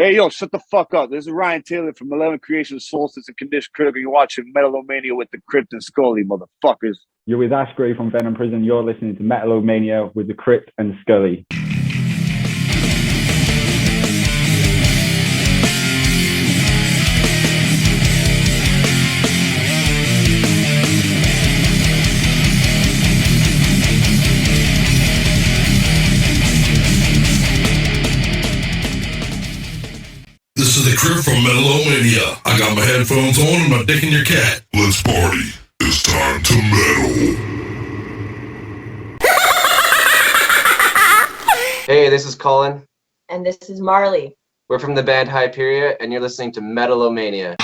Hey, yo, shut the fuck up. This is Ryan Taylor from 11 Creation, Solstice, and Condition Critical. You're watching Metal-O-Mania with the Crypt and Skully, motherfuckers. You're with Ash Gray from Venom Prison. You're listening to Metal-O-Mania with the Crypt and Skully. This is the Crypt from Metal-O-Mania. I got my headphones on and my dick in your cat. Let's party. It's time to metal. Hey, this is Colin. And this is Marley. We're from the band Hyperia, and you're listening to Metal-O-Mania.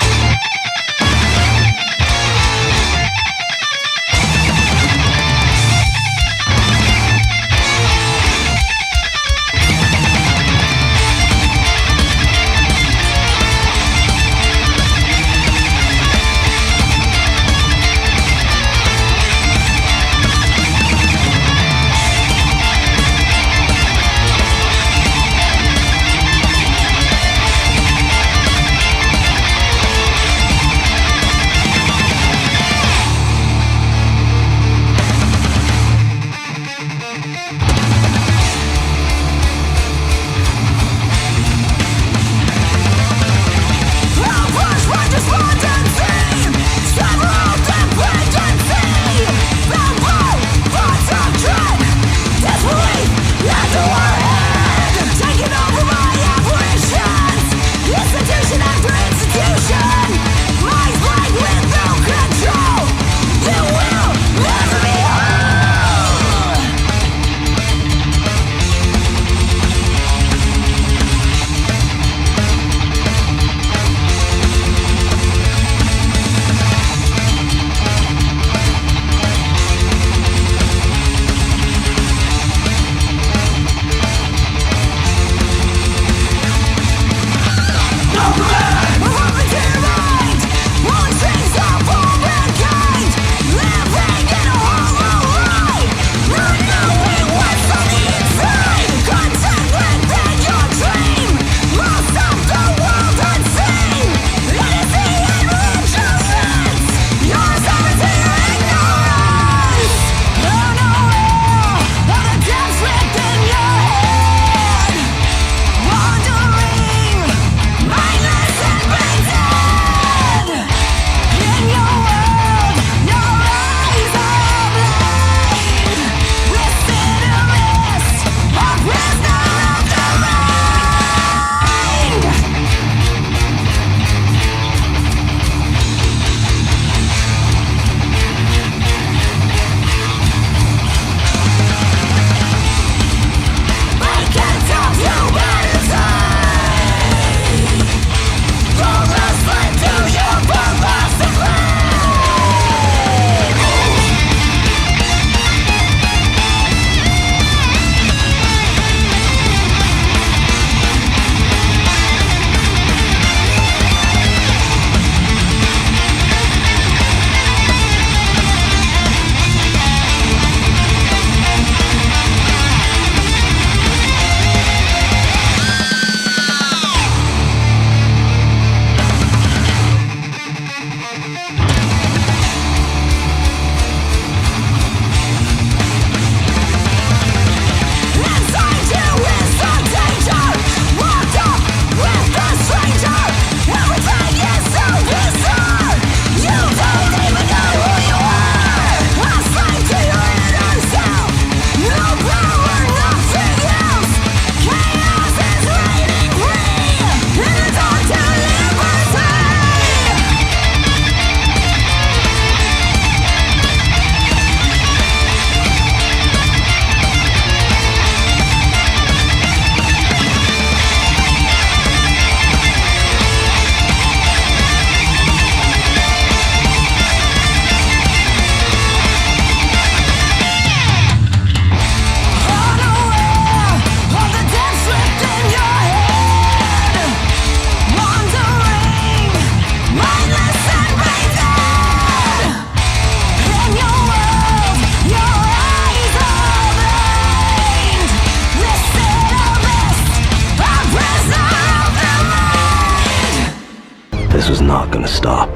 this was not going to stop.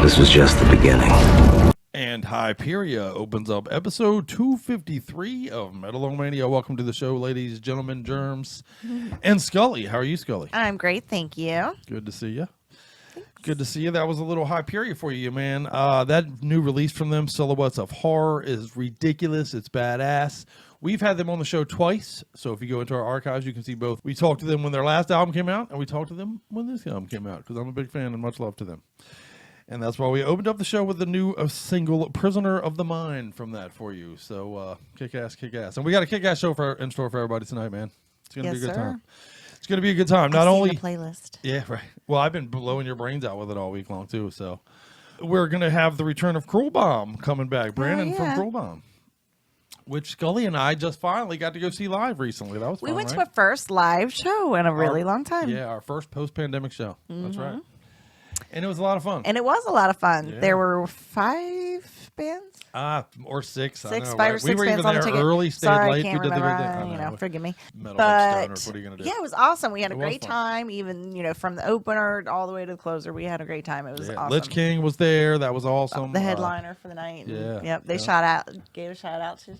This was just the beginning. And Hyperia opens up episode 253 of Metal-O-Mania. Welcome to the show, ladies, gentlemen, Germs, and Skully. How are you, Skully? I'm great, thank you. Good to see you. Good to see you. That was a little Hyperia for you, man. That new release from them, Silhouettes of Horror, is ridiculous. It's badass. We've had them on the show twice, so if you go into our archives, you can see both. We talked to them when their last album came out, and we talked to them when this album came out, because I'm a big fan and much love to them. And that's why we opened up the show with the new single, Prisoner of the Mind, from that for you. So, kick ass, kick ass. And we got a kick ass show in store for everybody tonight, man. It's going to be a good time. It's going to be a good time. Not only the playlist. Yeah, right. Well, I've been blowing your brains out with it all week long, too. So, we're going to have the return of Cruel Bomb coming back. Brandon from Cruel Bomb, which Skully and I just finally got to go see live recently. That was fun, We went right? to a first live show in a really long time. Yeah, our first post-pandemic show. That's right. And it was a lot of fun. And it was a lot of fun. Yeah. There were 5 bands? Or 6. I know, 5 right? or 6 We were bands even on there the ticket. early, stayed Sorry, late. I can't We did the remember. good thing. You know, forgive me. Metalhead But stoners, what are you going to do? yeah, it was awesome. We had a It was great fun. time. Even, you know, from the opener all the way to the closer, we had a great time. It was awesome. Lich King was there. That was awesome. The headliner for the night. Yeah. Yep. They gave a shout out to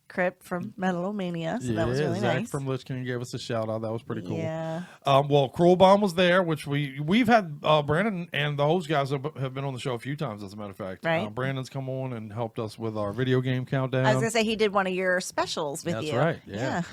Crypt from Metal-O-Mania. So that was really Zach nice. from Lich King gave us a shout out. That was pretty cool. Yeah. Well, Cruel Bomb was there, which we've had Brandon and the host guys have been on the show a few times, as a matter of fact. Right. Brandon's come on and helped us with our video game countdown. I was going to say he did one of your specials with you. That's right. Yeah.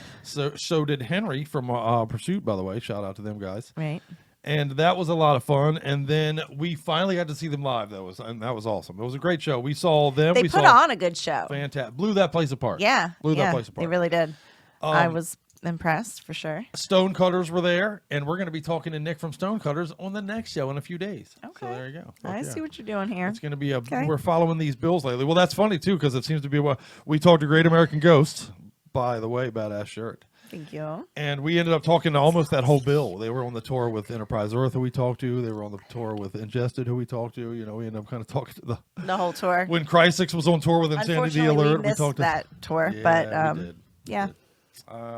So did Henry from Pursuit, by the way. Shout out to them guys. Right. And that was a lot of fun. And then we finally got to see them live. That was awesome. It was a great show. We saw them. They put on a good show. Fantastic. Blew that place apart. Yeah. Blew that place apart. They really did. I was impressed for sure. Stonecutters were there, and we're going to be talking to Nick from Stonecutters on the next show in a few days. Okay. So there you go. I see what you're doing here. It's going to be we're following these bills lately. Well, that's funny too, because it seems to be we talked to Great American Ghost. By the way, badass shirt. Thank you. And we ended up talking to almost that whole bill. They were on the tour with Enterprise Earth, who we talked to. They were on the tour with Ingested, who we talked to. You know, we ended up kind of talking to the whole tour. When Crysis was on tour with Insanity the Alert, we missed talked to that tour, yeah, but we did. yeah.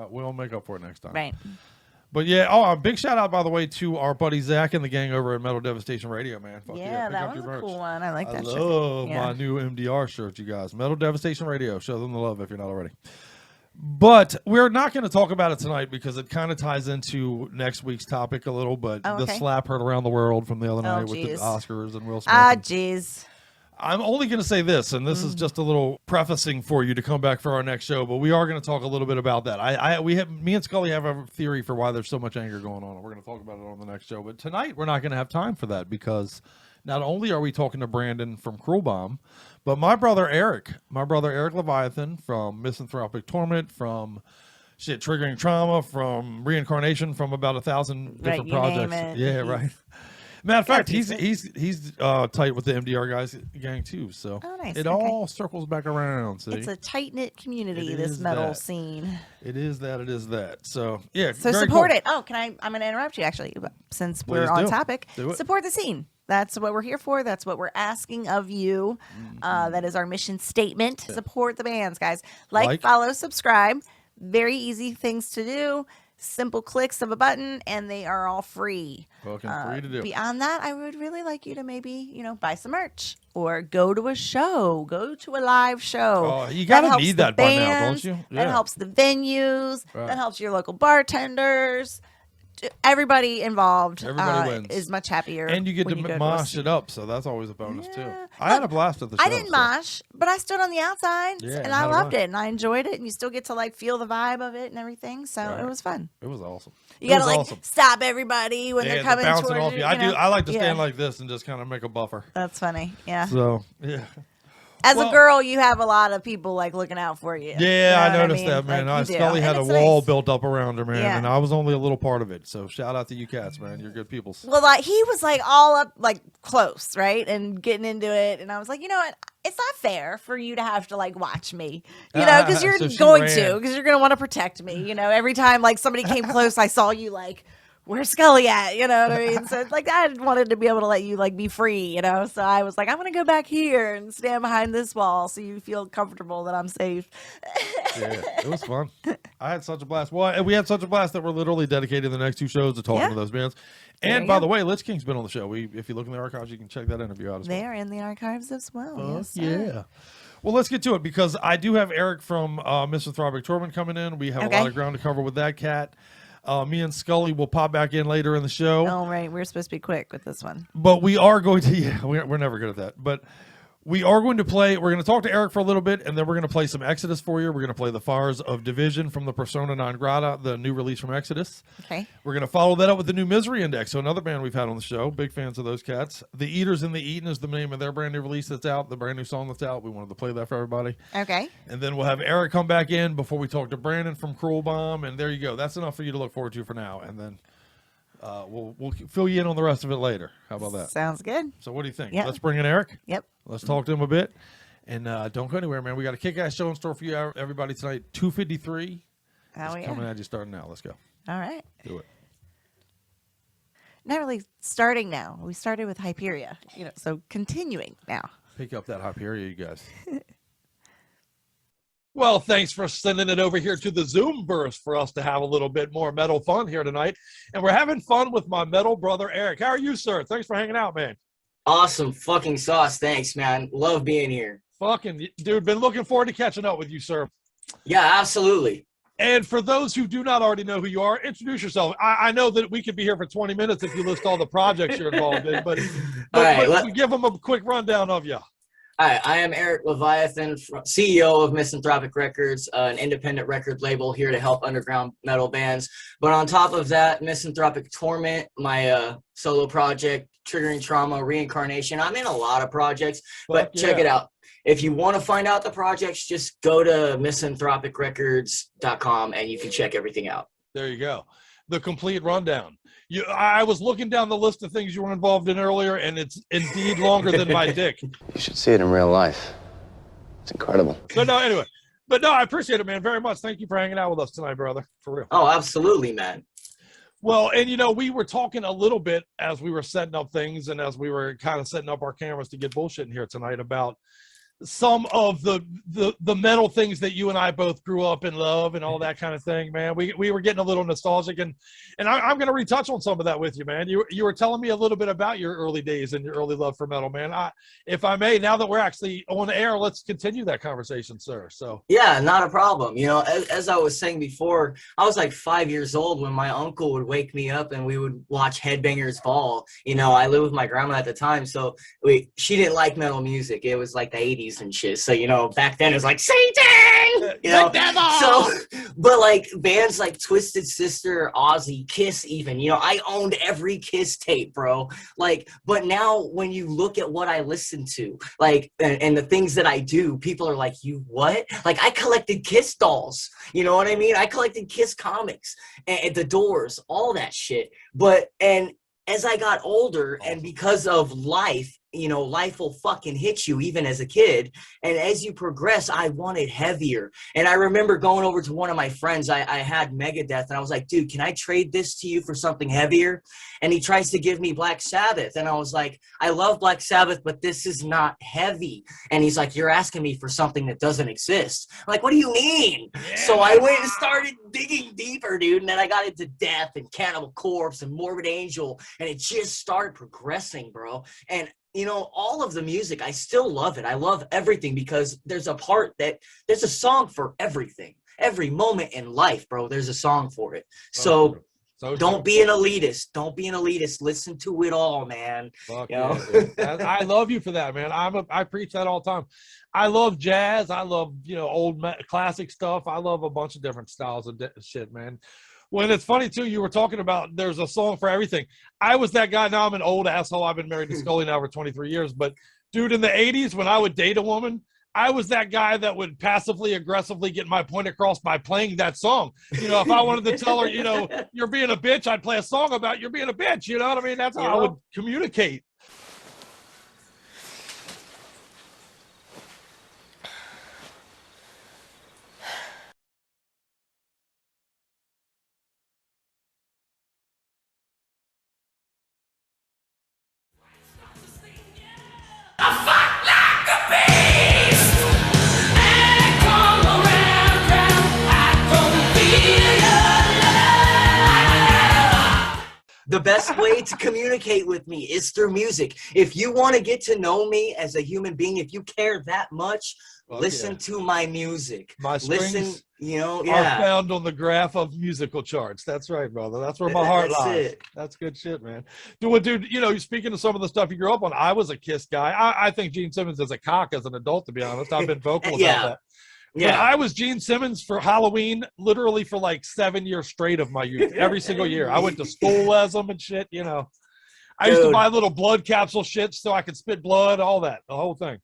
We'll make up for it next time. Right. But yeah, a big shout out, by the way, to our buddy Zach and the gang over at Metal Devastation Radio, man. Fuck Yeah, pick that up was your a cool merch. one. I like that shirt. I love Yeah. my new MDR shirt, you guys. Metal Devastation Radio. Show them the love if you're not already. But we're not going to talk about it tonight because it kind of ties into next week's topic a little. But the slap heard around the world from the other night with the Oscars and Will Smith. Jeez. I'm only going to say this, and this is just a little prefacing for you to come back for our next show, but we are going to talk a little bit about that. Me and Skully have a theory for why there's so much anger going on. We're going to talk about it on the next show. But tonight, we're not going to have time for that because not only are we talking to Brandon from Cruel Bomb, but my brother Erik Leviathan from Misanthropik Torment, from Triggering Trauma, from Reincarnation, from about 1,000 different projects. Yeah, right. Matter of fact, he's tight with the MDR gang too, so nice. It all circles back around. See? It's a tight knit community. This metal scene. It is that. So yeah. So very support cool. it. Oh, I'm going to interrupt you actually, since Please we're on do. topic. Do it. Support the scene. That's what we're here for. That's what we're asking of you. That is our mission statement. Yeah. Support the bands, guys. Like, follow, subscribe. Very easy things to do. Simple clicks of a button, and they are all free. Fucking free to do. Beyond that, I would really like you to maybe, buy some merch or go to a show, go to a live show. Oh, you gotta need that by now, don't you? That helps the venues. Right. That helps your local bartenders. Everybody involved wins. is much happier. And you get to mosh it up, so that's always a bonus too. I had a blast at the show. I didn't mosh, but I stood on the outside and I loved it and I enjoyed it. And you still get to feel the vibe of it and everything. So it was fun. It was awesome. You gotta stop everybody when they're coming bouncing towards off you. I like to stand like this and just kind of make a buffer. That's funny. Yeah. So yeah. As a girl, you have a lot of people looking out for you. Yeah, I noticed that, man. Skully had a wall built up around her, man, and I was only a little part of it. So shout out to you cats, man. You're good people. Well, he was all up, close, right, and getting into it, and I was like, you know what? It's not fair for you to have to watch me, because you're going to want to protect me. Every time somebody came close, I saw you where's Skully at? You know what I mean? So it's like I wanted to be able to let you like be free, you know. So I was like, I'm gonna go back here and stand behind this wall so you feel comfortable that I'm safe. Yeah, it was fun. I had such a blast. Well, we had such a blast that we're literally dedicating the next 2 shows to talking to those bands. And by the way, Lich King's been on the show. If you look in the archives, you can check that interview out as well. They are in the archives as well. Yes, sir. Yeah. Well, let's get to it because I do have Erik from Misanthropik Torment coming in. We have a lot of ground to cover with that cat. Me and Skully will pop back in later in the show. Oh, right. We're supposed to be quick with this one. But we are going to, we're never good at that. But we are going to play, we're going to talk to Erik for a little bit, and then we're going to play some Exodus for you. We're going to play the Fires of Division from the Persona non grata, the new release from Exodus. Okay. We're going to follow that up with the new Misery Index, so another band we've had on the show. Big fans of those cats. The Eaters and the Eaten is the name of their brand new release that's out, the brand new song that's out. We wanted to play that for everybody. Okay. And then we'll have Erik come back in before we talk to Brandon from Cruel Bomb, and there you go. That's enough for you to look forward to for now, and then we'll fill you in on the rest of it later. How about that? Sounds good. So what do you think? Yep. Let's bring in Erik. Yep. Let's talk to him a bit. And don't go anywhere, man. We got a kick-ass show in store for you, everybody, tonight. 2:53. Coming at you starting now. Let's go. All right. Do it. Not really starting now. We started with Hyperia, you know, so continuing now. Pick up that Hyperia, you guys. Well, thanks for sending it over here to the Zoom burst for us to have a little bit more metal fun here tonight. And we're having fun with my metal brother, Erik. How are you, sir? Thanks for hanging out, man. Awesome fucking sauce. Thanks, man. Love being here. Fucking, dude, been looking forward to catching up with you, sir. Yeah, absolutely. And for those who do not already know who you are, introduce yourself. I know that we could be here for 20 minutes if you list all the projects you're involved in, but give them a quick rundown of you. Hi, I am Erik Leviathan, CEO of Misanthropik Records, an independent record label here to help underground metal bands. But on top of that, Misanthropik Torment, my solo project, Triggering Trauma, Reincarnation. I'm in a lot of projects, but check it out. If you want to find out the projects, just go to misanthropikrecords.com and you can check everything out. There you go. The complete rundown. I was looking down the list of things you were involved in earlier, and it's indeed longer than my dick. You should see it in real life. It's incredible. But no, anyway. But no, I appreciate it, man, very much. Thank you for hanging out with us tonight, brother. For real. Oh, absolutely, man. Well, and you know, we were talking a little bit as we were setting up things and as we were kind of setting up our cameras to get bullshit in here tonight about some of the metal things that you and I both grew up in love and all that kind of thing, man. We were getting a little nostalgic, and I'm going to retouch on some of that with you, man. You were telling me a little bit about your early days and your early love for metal, man. If I may, now that we're actually on air, let's continue that conversation, sir. So yeah, not a problem. You know, as I was saying before, I was like 5 years old when my uncle would wake me up and we would watch Headbangers Ball. You know, I lived with my grandma at the time, so she didn't like metal music. It was like the 80s and shit. So, you know, back then it was like Satan, you know. So, but like bands like Twisted Sister, Ozzy, Kiss, even, you know, I owned every Kiss tape, bro. Like, but now when you look at what I listen to, like, and the things that I do, people are like, you what? Like, I collected Kiss dolls. You know what I mean? I collected Kiss comics and the Doors, all that shit. But, and as I got older, and because of life, you know, life will fucking hit you even as a kid. And as you progress, I wanted heavier. And I remember going over to one of my friends, I had Megadeth, and I was like, dude, can I trade this to you for something heavier? And he tries to give me Black Sabbath. And I was like, I love Black Sabbath, but this is not heavy. And he's like, you're asking me for something that doesn't exist. I'm like, what do you mean? Yeah. So I went and started digging deeper, dude. And then I got into Death and Cannibal Corpse and Morbid Angel. And it just started progressing, bro. And you know, all of the music, I still love it. I love everything because there's a song for everything. Every moment in life, bro, there's a song for it. So don't be an elitist. Don't be an elitist. Listen to it all, man. Fuck yeah, I love you for that, man. I preach that all the time. I love jazz. I love, you know, old classic stuff. I love a bunch of different styles of shit, man. Well, it's funny, too, you were talking about there's a song for everything. I was that guy. Now I'm an old asshole. I've been married to Skully now for 23 years. But, dude, in the 80s, when I would date a woman, I was that guy that would passively, aggressively get my point across by playing that song. You know, if I wanted to tell her, you know, you're being a bitch, I'd play a song about you're being a bitch. You know what I mean? That's how I would communicate. The best way to communicate with me is through music. If you want to get to know me as a human being, if you care that much, listen to my music. My strings are found on the graph of musical charts. That's right, brother. That's where my heart lies. It. That's good shit, man. Dude, you know, speaking of some of the stuff you grew up on, I was a Kiss guy. I think Gene Simmons is a cock as an adult, to be honest. I've been vocal about that. Yeah, but I was Gene Simmons for Halloween literally for like 7 years straight of my youth. Every single year. I went to school as them and shit, you know. I used to buy little blood capsule shit so I could spit blood, all that, the whole thing.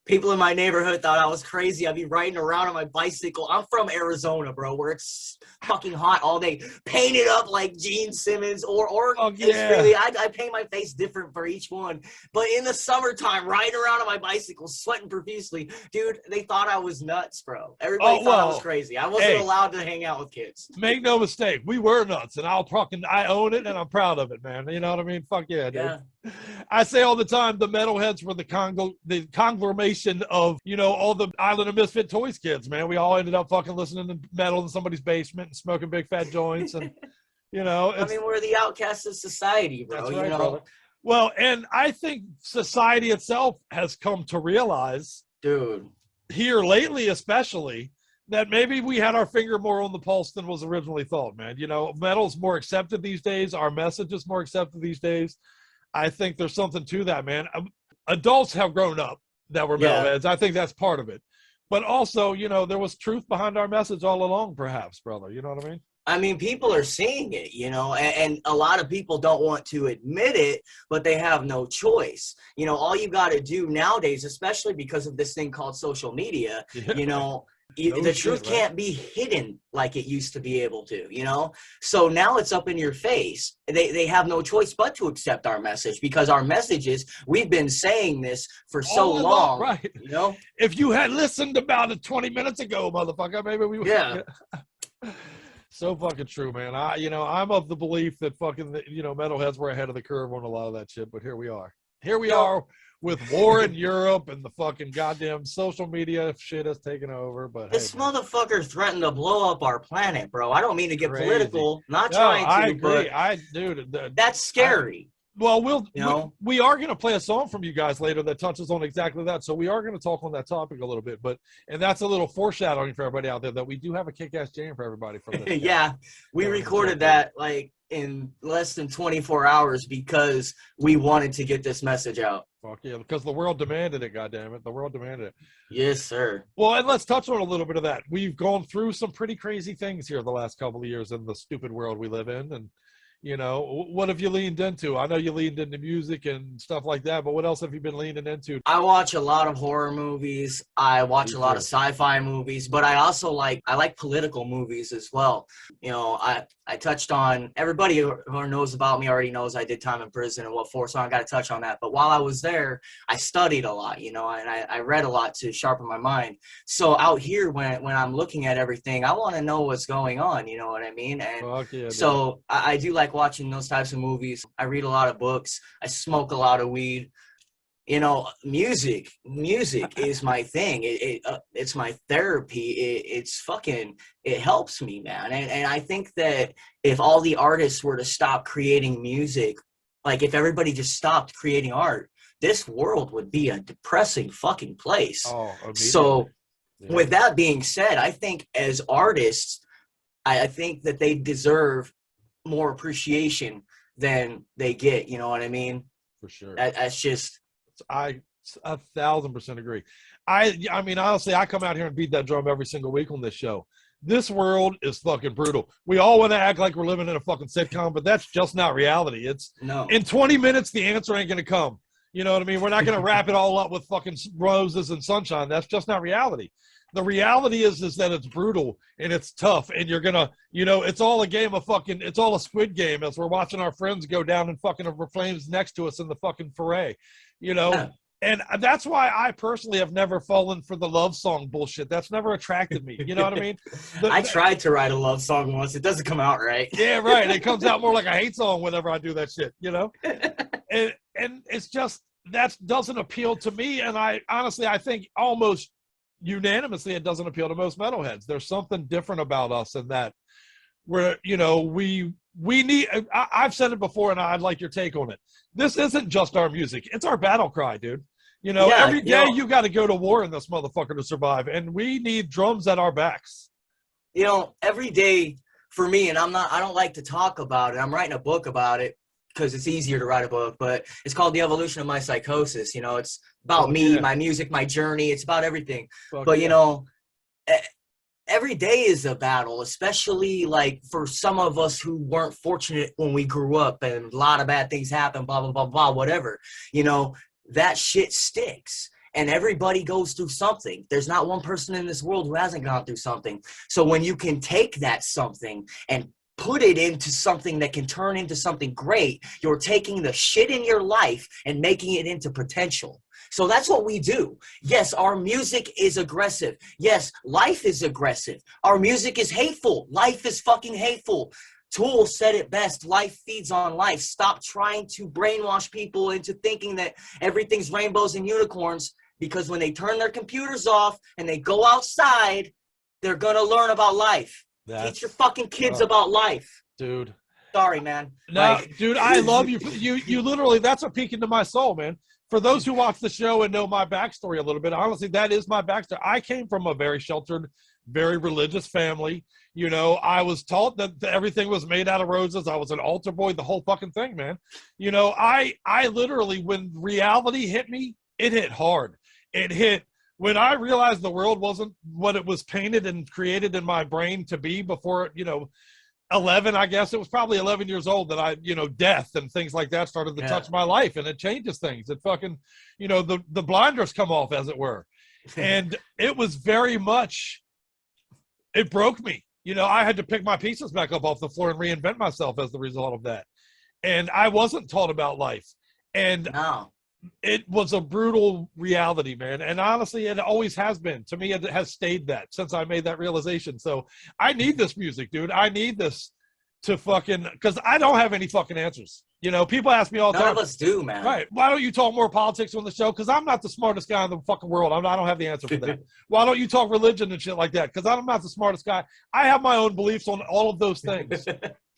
People in my neighborhood thought I was crazy. I'd be riding around on my bicycle. I'm from Arizona, bro, where it's fucking hot all day. Painted up like Gene Simmons or really, I paint my face different for each one. But in the summertime, riding around on my bicycle, sweating profusely, dude, they thought I was nuts, bro. Everybody thought I was crazy. I wasn't allowed to hang out with kids. Make no mistake, we were nuts, and I own it, and I'm proud of it, man. You know what I mean? Fuck yeah, dude. Yeah. I say all the time, the metalheads were the conglomeration of, you know, all the Island of Misfit Toys kids, man. We all ended up fucking listening to metal in somebody's basement and smoking big fat joints, and you know, I mean, we're the outcasts of society, bro. That's right, you know. Brother. Well, and I think society itself has come to realize, dude, here lately especially, that maybe we had our finger more on the pulse than was originally thought, man. You know, metal's more accepted these days. Our message is more accepted these days. I think there's something to that, man. Adults have grown up that were metalheads. I think that's part of it. But also, you know, there was truth behind our message all along, perhaps, brother. You know what I mean? I mean, people are seeing it, you know, and a lot of people don't want to admit it, but they have no choice. You know, all you got to do nowadays, especially because of this thing called social media, you know, the truth can't be hidden like it used to be able to, you know? So now it's up in your face. They have no choice but to accept our message, because our message is, we've been saying this for so long, right? You know? If you had listened about it 20 minutes ago, motherfucker, maybe we would. Yeah. So fucking true, man. I'm of the belief that fucking, you know, metalheads were ahead of the curve on a lot of that shit, but here we are. Here we are with war in Europe, and the fucking goddamn social media shit has taken over. But this motherfucker threatened to blow up our planet, bro. I don't mean to get political. Not no, trying to. I agree. But that's scary. Well, we are going to play a song from you guys later that touches on exactly that. So we are going to talk on that topic a little bit, and that's a little foreshadowing for everybody out there that we do have a kick-ass jam for everybody from this. Yeah, we recorded that like in less than 24 hours because we wanted to get this message out. Fuck yeah, because the world demanded it, goddammit. The world demanded it. Yes, sir. Well, and let's touch on a little bit of that. We've gone through some pretty crazy things here the last couple of years in the stupid world we live in, and you know, what have you leaned into? I know you leaned into music and stuff like that, but what else have you been leaning into? I watch a lot of horror movies. I watch a lot of sci-fi movies, but I also like political movies as well. You know, I touched on, everybody who knows about me already knows I did time in prison and what for, so I got to touch on that. But while I was there, I studied a lot, you know, and I read a lot to sharpen my mind. So out here, when I'm looking at everything, I want to know what's going on, you know what I mean? And so I do like watching those types of movies. I read a lot of books. I smoke a lot of weed. You know, music is my thing. It's my therapy. It helps me, man. And I think that if all the artists were to stop creating music, like if everybody just stopped creating art, this world would be a depressing fucking place. So with that being said, I think as artists, I think that they deserve more appreciation than they get. You know what I mean? For sure. That's just... I 1,000% agree. I mean, honestly, I come out here and beat that drum every single week on this show. This world is fucking brutal. We all want to act like we're living in a fucking sitcom, but that's just not reality. In 20 minutes, the answer ain't going to come. You know what I mean? We're not going to wrap it all up with fucking roses and sunshine. That's just not reality. The reality is that it's brutal and it's tough, and you're gonna, you know, it's all a game of fucking, it's all a Squid Game as we're watching our friends go down in fucking flames next to us in the fucking foray, you know. Yeah. And that's why I personally have never fallen for the love song bullshit. That's never attracted me. You know what I mean? I tried to write a love song once. It doesn't come out right. Yeah, right. It comes out more like a hate song whenever I do that shit, you know? and it's just, that doesn't appeal to me. And I honestly, I think almost unanimously it doesn't appeal to most metalheads. There's something different about us in that we're, you know, we we need, I've said it before and I'd like your take on it. This isn't just our music. It's our battle cry, dude. You know, every day you got to go to war in this motherfucker to survive. And we need drums at our backs. You know, every day for me, and I don't like to talk about it. I'm writing a book about it because it's easier to write a book, but it's called The Evolution of My Psychosis. You know, it's about me, my music, my journey. It's about everything. But, you know, every day is a battle, especially like for some of us who weren't fortunate when we grew up and a lot of bad things happen, blah, blah, blah, blah, whatever. You know, that shit sticks. And everybody goes through something. There's not one person in this world who hasn't gone through something. So when you can take that something and put it into something that can turn into something great, you're taking the shit in your life and making it into potential. So that's what we do. Yes, our music is aggressive. Yes, life is aggressive. Our music is hateful. Life is fucking hateful. Tool said it best, life feeds on life. Stop trying to brainwash people into thinking that everything's rainbows and unicorns, because when they turn their computers off and they go outside, they're going to learn about life. Teach your fucking kids about life. Dude. Sorry, man. No, dude, I love you. You literally, that's a peek into my soul, man. For those who watch the show and know my backstory a little bit, honestly, that is my backstory. I came from a very sheltered, very religious family. You know, I was taught that everything was made out of roses. I was an altar boy, the whole fucking thing, man. You know, I literally, when reality hit me, it hit hard. It hit when I realized the world wasn't what it was painted and created in my brain to be before, you know, 11, I guess. It was probably 11 years old that death and things like that started to touch my life, and it changes things. It fucking, you know, the blinders come off, as it were. And it was very much, it broke me. You know, I had to pick my pieces back up off the floor and reinvent myself as the result of that. And I wasn't taught about life. And it was a brutal reality, man. And honestly, it always has been. To me, it has stayed that since I made that realization. So I need this music, dude. I need this to fucking, because I don't have any fucking answers. You know, people ask me all the time. None of us do, man. Right. Why don't you talk more politics on the show? Because I'm not the smartest guy in the fucking world. I don't have the answer for that. Why don't you talk religion and shit like that? Because I'm not the smartest guy. I have my own beliefs on all of those things.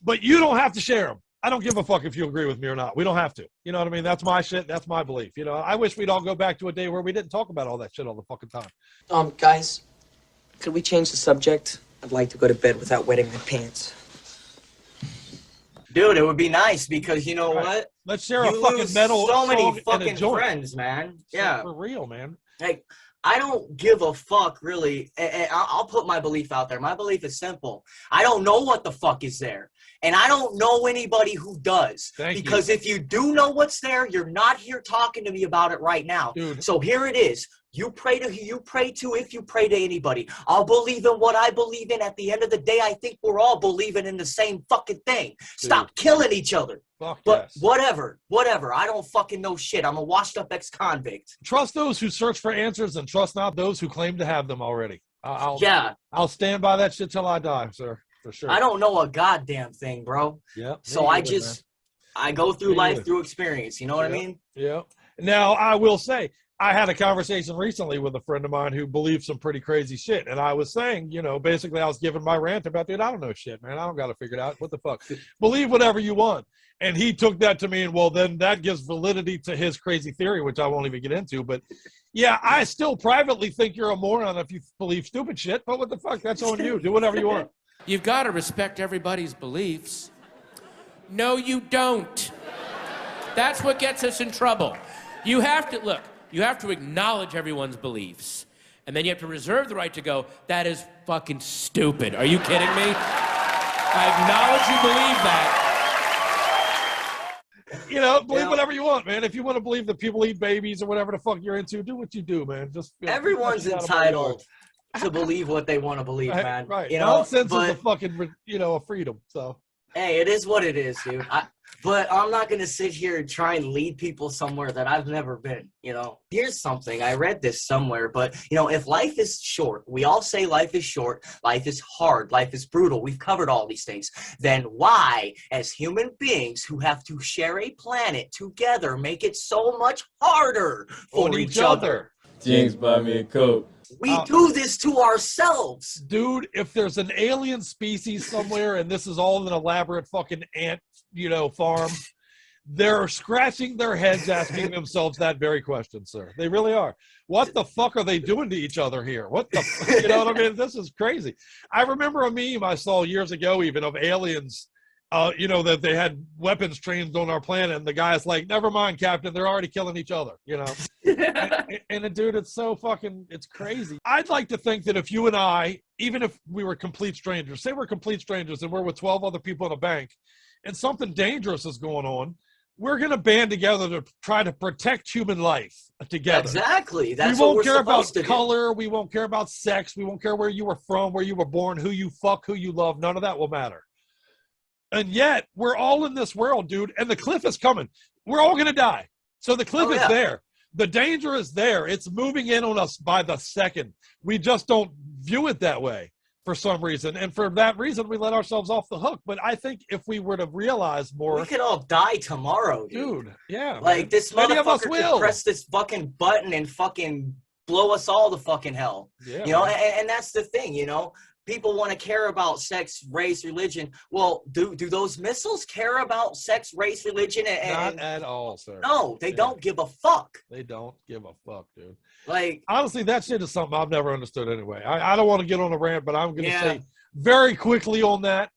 But you don't have to share them. I don't give a fuck if you agree with me or not. We don't have to. You know what I mean? That's my shit. That's my belief. You know, I wish we'd all go back to a day where we didn't talk about all that shit all the fucking time. Guys, could we change the subject? I'd like to go to bed without wetting my pants. Dude, it would be nice because you know what? Let's share a fucking metal so many song and a fucking joint. friends, man. Yeah. For real, man. Like, I don't give a fuck, really. And I'll put my belief out there. My belief is simple. I don't know what the fuck is there. And I don't know anybody who does. Because if you do know what's there, you're not here talking to me about it right now. Dude. So here it is. You pray to who you pray to if you pray to anybody. I'll believe in what I believe in. At the end of the day, I think we're all believing in the same fucking thing. Stop killing each other. But whatever. I don't fucking know shit. I'm a washed up ex-convict. Trust those who search for answers and trust not those who claim to have them already. I'll stand by that shit till I die, sir. For sure. I don't know a goddamn thing, bro. Yeah. So I go through life through experience. You know what I mean? Yeah. Now, I will say, I had a conversation recently with a friend of mine who believes some pretty crazy shit. And I was saying, you know, basically I was giving my rant about, dude, I don't know shit, man. I don't got to figure it out. What the fuck? Believe whatever you want. And he took that to me, and well, then that gives validity to his crazy theory, which I won't even get into. But yeah, I still privately think you're a moron if you believe stupid shit. But what the fuck? That's on you. Do whatever you want. You've got to respect everybody's beliefs. No, you don't. That's what gets us in trouble. You have to, look, you have to acknowledge everyone's beliefs. And then you have to reserve the right to go, that is fucking stupid. Are you kidding me? I acknowledge you believe that. You know, believe whatever you want, man. If you want to believe that people eat babies or whatever the fuck you're into, do what you do, man. Just everyone's entitled to believe what they want to believe, man. Right. You know, nonsense is a fucking, you know, a freedom. So. Hey, it is what it is, dude. But I'm not going to sit here and try and lead people somewhere that I've never been, you know. Here's something. I read this somewhere, but, you know, if life is short, we all say life is short, life is hard, life is brutal. We've covered all these things. Then why, as human beings who have to share a planet together, make it so much harder for each other? Jinx, buy me a Coke. We do this to ourselves. Dude, if there's an alien species somewhere and this is all an elaborate fucking ant, farm, they're scratching their heads asking themselves that very question, sir. They really are. What the fuck are they doing to each other here? What the you know what I mean? This is crazy. I remember a meme I saw years ago even of aliens, that they had weapons trained on our planet, and the guy's like, never mind, Captain, they're already killing each other, and dude, it's so fucking, it's crazy. I'd like to think that if you and I, even if we were complete strangers, say we're complete strangers and we're with 12 other people in a bank and something dangerous is going on, we're going to band together to try to protect human life together. Exactly. That's we won't what we're care about supposed to color. do. We won't care about sex. We won't care where you were from, where you were born, who you fuck, who you love. None of that will matter. And yet, we're all in this world, dude, and the cliff is coming. We're all going to die. So the cliff is there. The danger is there. It's moving in on us by the second. We just don't view it that way for some reason. And for that reason, we let ourselves off the hook. But I think if we were to realize more... We could all die tomorrow, dude. Yeah. Like, man. this Many of us motherfucker will. could press this fucking button and fucking blow us all to fucking hell. Yeah, and that's the thing, People want to care about sex, race, religion. Well, do those missiles care about sex, race, religion? Not at all, sir. No, they don't give a fuck. They don't give a fuck, dude. Like, honestly, that shit is something I've never understood anyway. I don't want to get on a rant, but I'm going to say very quickly on that.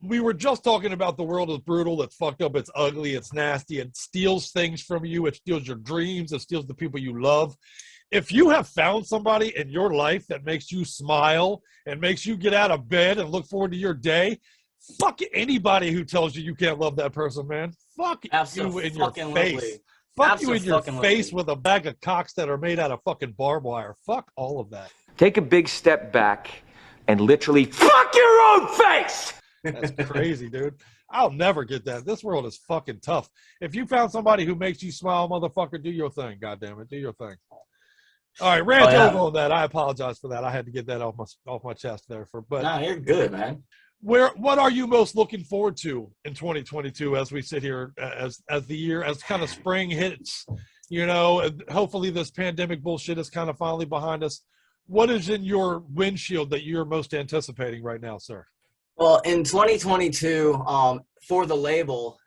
We were just talking about the world is brutal, it's fucked up, it's ugly, it's nasty, it steals things from you, it steals your dreams, it steals the people you love. If you have found somebody in your life that makes you smile and makes you get out of bed and look forward to your day, fuck anybody who tells you you can't love that person, man. Fuck you in your face. Fuck you in your face with a bag of cocks that are made out of fucking barbed wire. Fuck all of that. Take a big step back and literally fuck your own face. That's crazy, dude. I'll never get that. This world is fucking tough. If you found somebody who makes you smile, motherfucker, do your thing. God damn it, do your thing. All right, rant over on that. I apologize for that. I had to get that off my chest there. No, you're good, man. What are you most looking forward to in 2022 as we sit here as the year, as kind of spring hits, and hopefully this pandemic bullshit is kind of finally behind us. What is in your windshield that you're most anticipating right now, sir? Well, in 2022, for the label,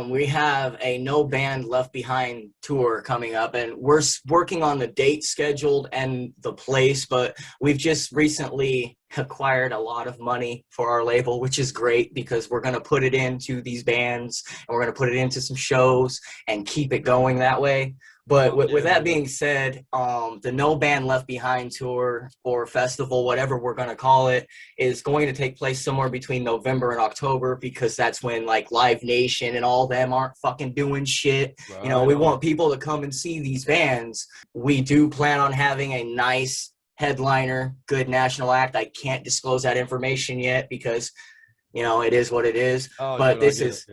we have a No Band Left Behind tour coming up, and we're working on the date scheduled and the place, but we've just recently acquired a lot of money for our label, which is great because we're going to put it into these bands and we're going to put it into some shows and keep it going that way. But with that being said, the No Band Left Behind tour or festival, whatever we're going to call it, is going to take place somewhere between November and October because that's when like Live Nation and all them aren't fucking doing shit. Right. We want people to come and see these bands. We do plan on having a nice headliner, good national act. I can't disclose that information yet because, it is what it is. But this is...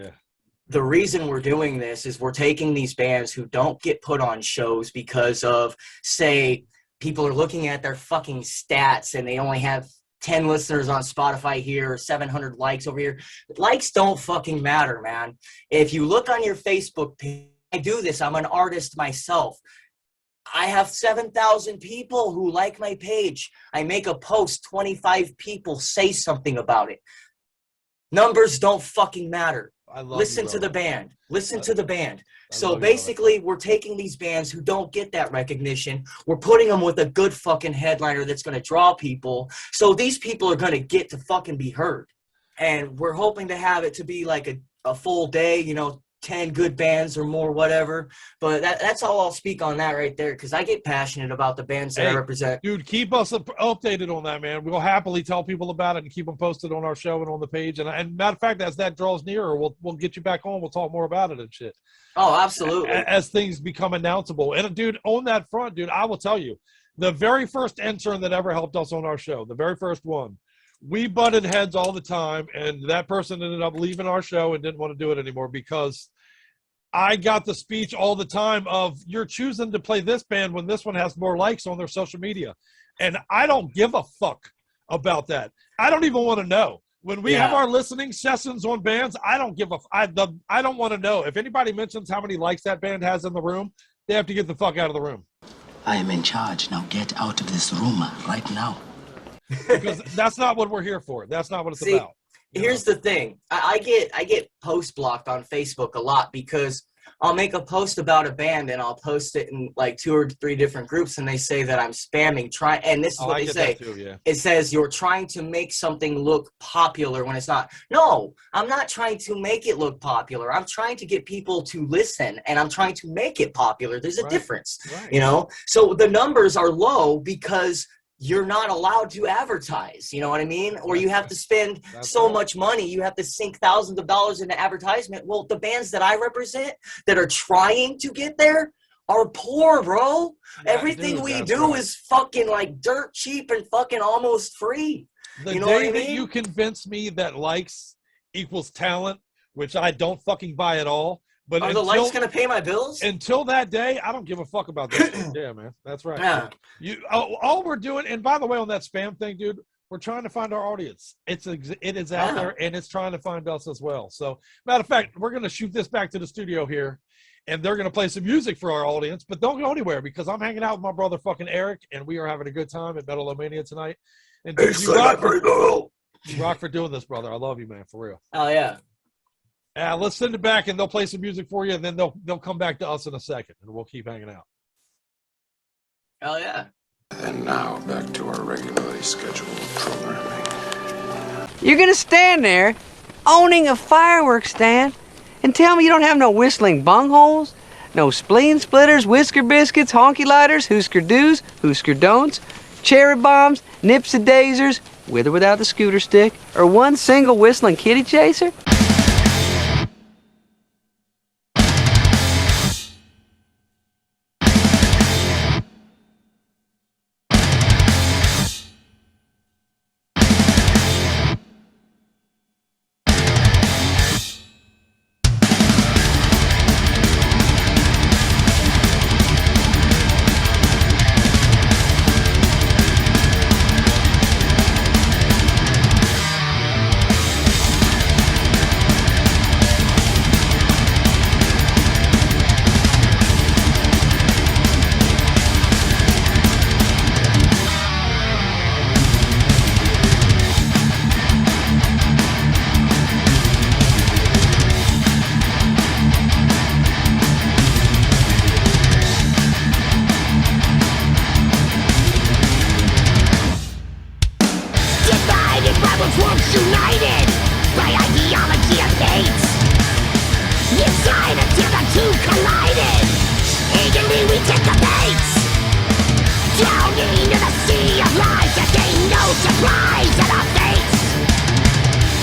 The reason we're doing this is we're taking these bands who don't get put on shows because of, say, people are looking at their fucking stats and they only have 10 listeners on Spotify here or 700 likes over here. Likes don't fucking matter, man. If you look on your Facebook page, I do this. I'm an artist myself. I have 7,000 people who like my page. I make a post, 25 people say something about it. Numbers don't fucking matter. Listen to the band. Listen to the band. So basically, we're taking these bands who don't get that recognition. We're putting them with a good fucking headliner that's going to draw people. So these people are going to get to fucking be heard. And we're hoping to have it to be like a full day, 10 good bands or more, whatever. But that's all I'll speak on that right there because I get passionate about the bands that I represent. Dude, keep us updated on that, man. We'll happily tell people about it and keep them posted on our show and on the page. And matter of fact, as that draws nearer, we'll get you back on. We'll talk more about it and shit. Oh, absolutely. As things become announceable. And, dude, on that front, dude, I will tell you, the very first intern that ever helped us on our show, the very first one, we butted heads all the time, and that person ended up leaving our show and didn't want to do it anymore because I got the speech all the time of you're choosing to play this band when this one has more likes on their social media. And I don't give a fuck about that. I don't even want to know. When we have our listening sessions on bands, I don't give I don't want to know. If anybody mentions how many likes that band has in the room, they have to get the fuck out of the room. I am in charge. Now get out of this room right now. Because that's not what we're here for. That's not what it's about. Here's the thing. I get post blocked on Facebook a lot because I'll make a post about a band and I'll post it in like 2 or 3 different groups and they say that I'm spamming. And this is what they say. Too, yeah. It says you're trying to make something look popular when it's not. No, I'm not trying to make it look popular. I'm trying to get people to listen and I'm trying to make it popular. There's a difference, you know? So the numbers are low because you're not allowed to advertise, you know what I mean? Or you have to spend so much money. You have to sink thousands of dollars into advertisement. Well, the bands that I represent that are trying to get there are poor, bro. Everything we do is fucking like dirt cheap and fucking almost free. The you know day what I that mean? you convince me that likes equals talent, which I don't fucking buy at all. But are the likes going to pay my bills? Until that day, I don't give a fuck about that shit. Yeah, man. That's right. Yeah. All we're doing, and by the way, on that spam thing, dude, we're trying to find our audience. It is out there, and it's trying to find us as well. So, matter of fact, we're going to shoot this back to the studio here, and they're going to play some music for our audience. But don't go anywhere because I'm hanging out with my brother fucking Erik, and we are having a good time at Metal-O-Mania tonight. And dude, you rock for doing this, brother. I love you, man, for real. Oh, yeah. Let's send it back, and they'll play some music for you, and then they'll come back to us in a second, and we'll keep hanging out. Oh, yeah. And now, back to our regularly scheduled programming. You're gonna stand there, owning a fireworks stand, and tell me you don't have no whistling bungholes, no spleen splitters, whisker biscuits, honky lighters, hoosker do's, hoosker don'ts, cherry bombs, nipsy-daisers, with or without the scooter stick, or one single whistling kitty chaser? United by ideology of hate. Inside until the two collided. Eagerly we take the bait. Down into the sea of lies, there ain't no surprise at our fates.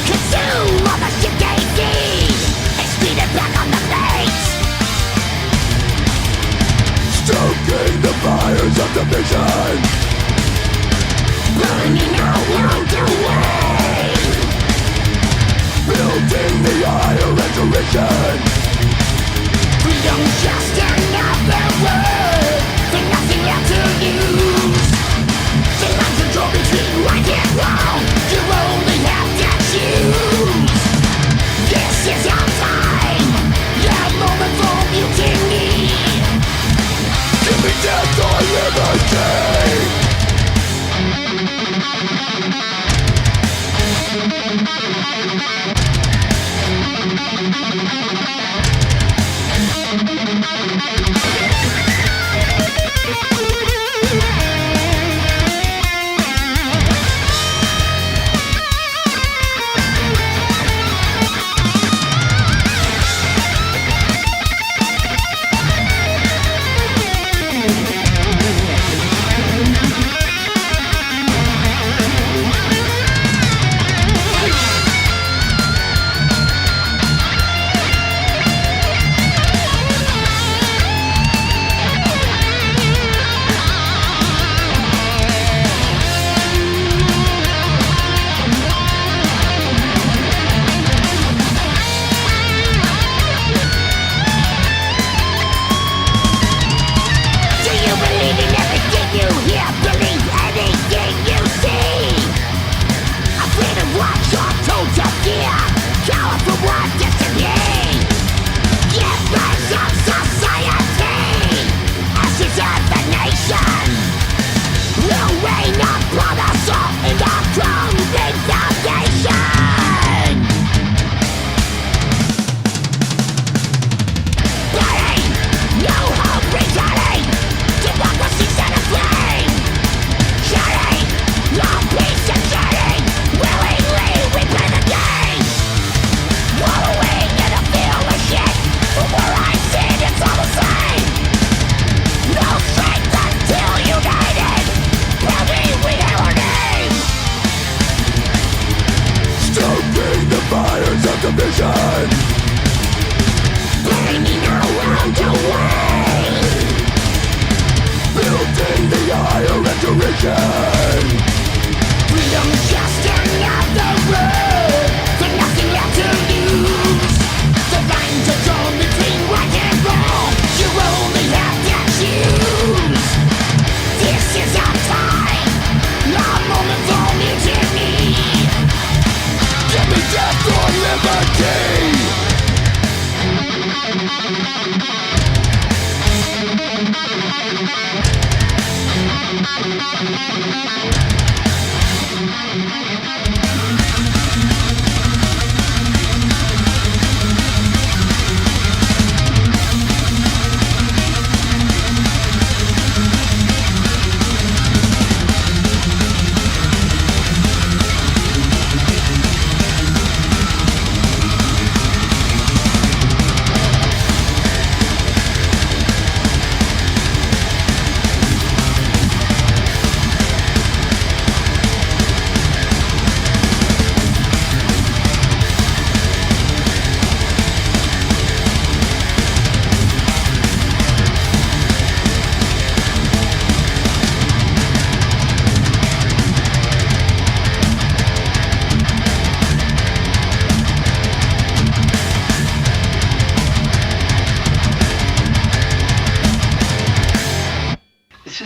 Consume all the shit they feed and speed it back on the bait. Stoking the fires of division, burning out the way. Building the ire and derision. Freedom's just another word for nothing left to lose. The lines are drawn between right and wrong. You only have to choose. This is our time, your moment for mutiny. Give me death or liberty. Thank you.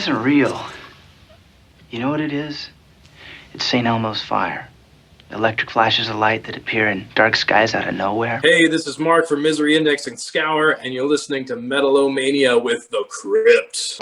isn't real. You know what it is? It's St. Elmo's fire. Electric flashes of light that appear in dark skies out of nowhere. Hey, this is Mark from Misery Index and Scour, and you're listening to Metal-O-Mania with The Crypt.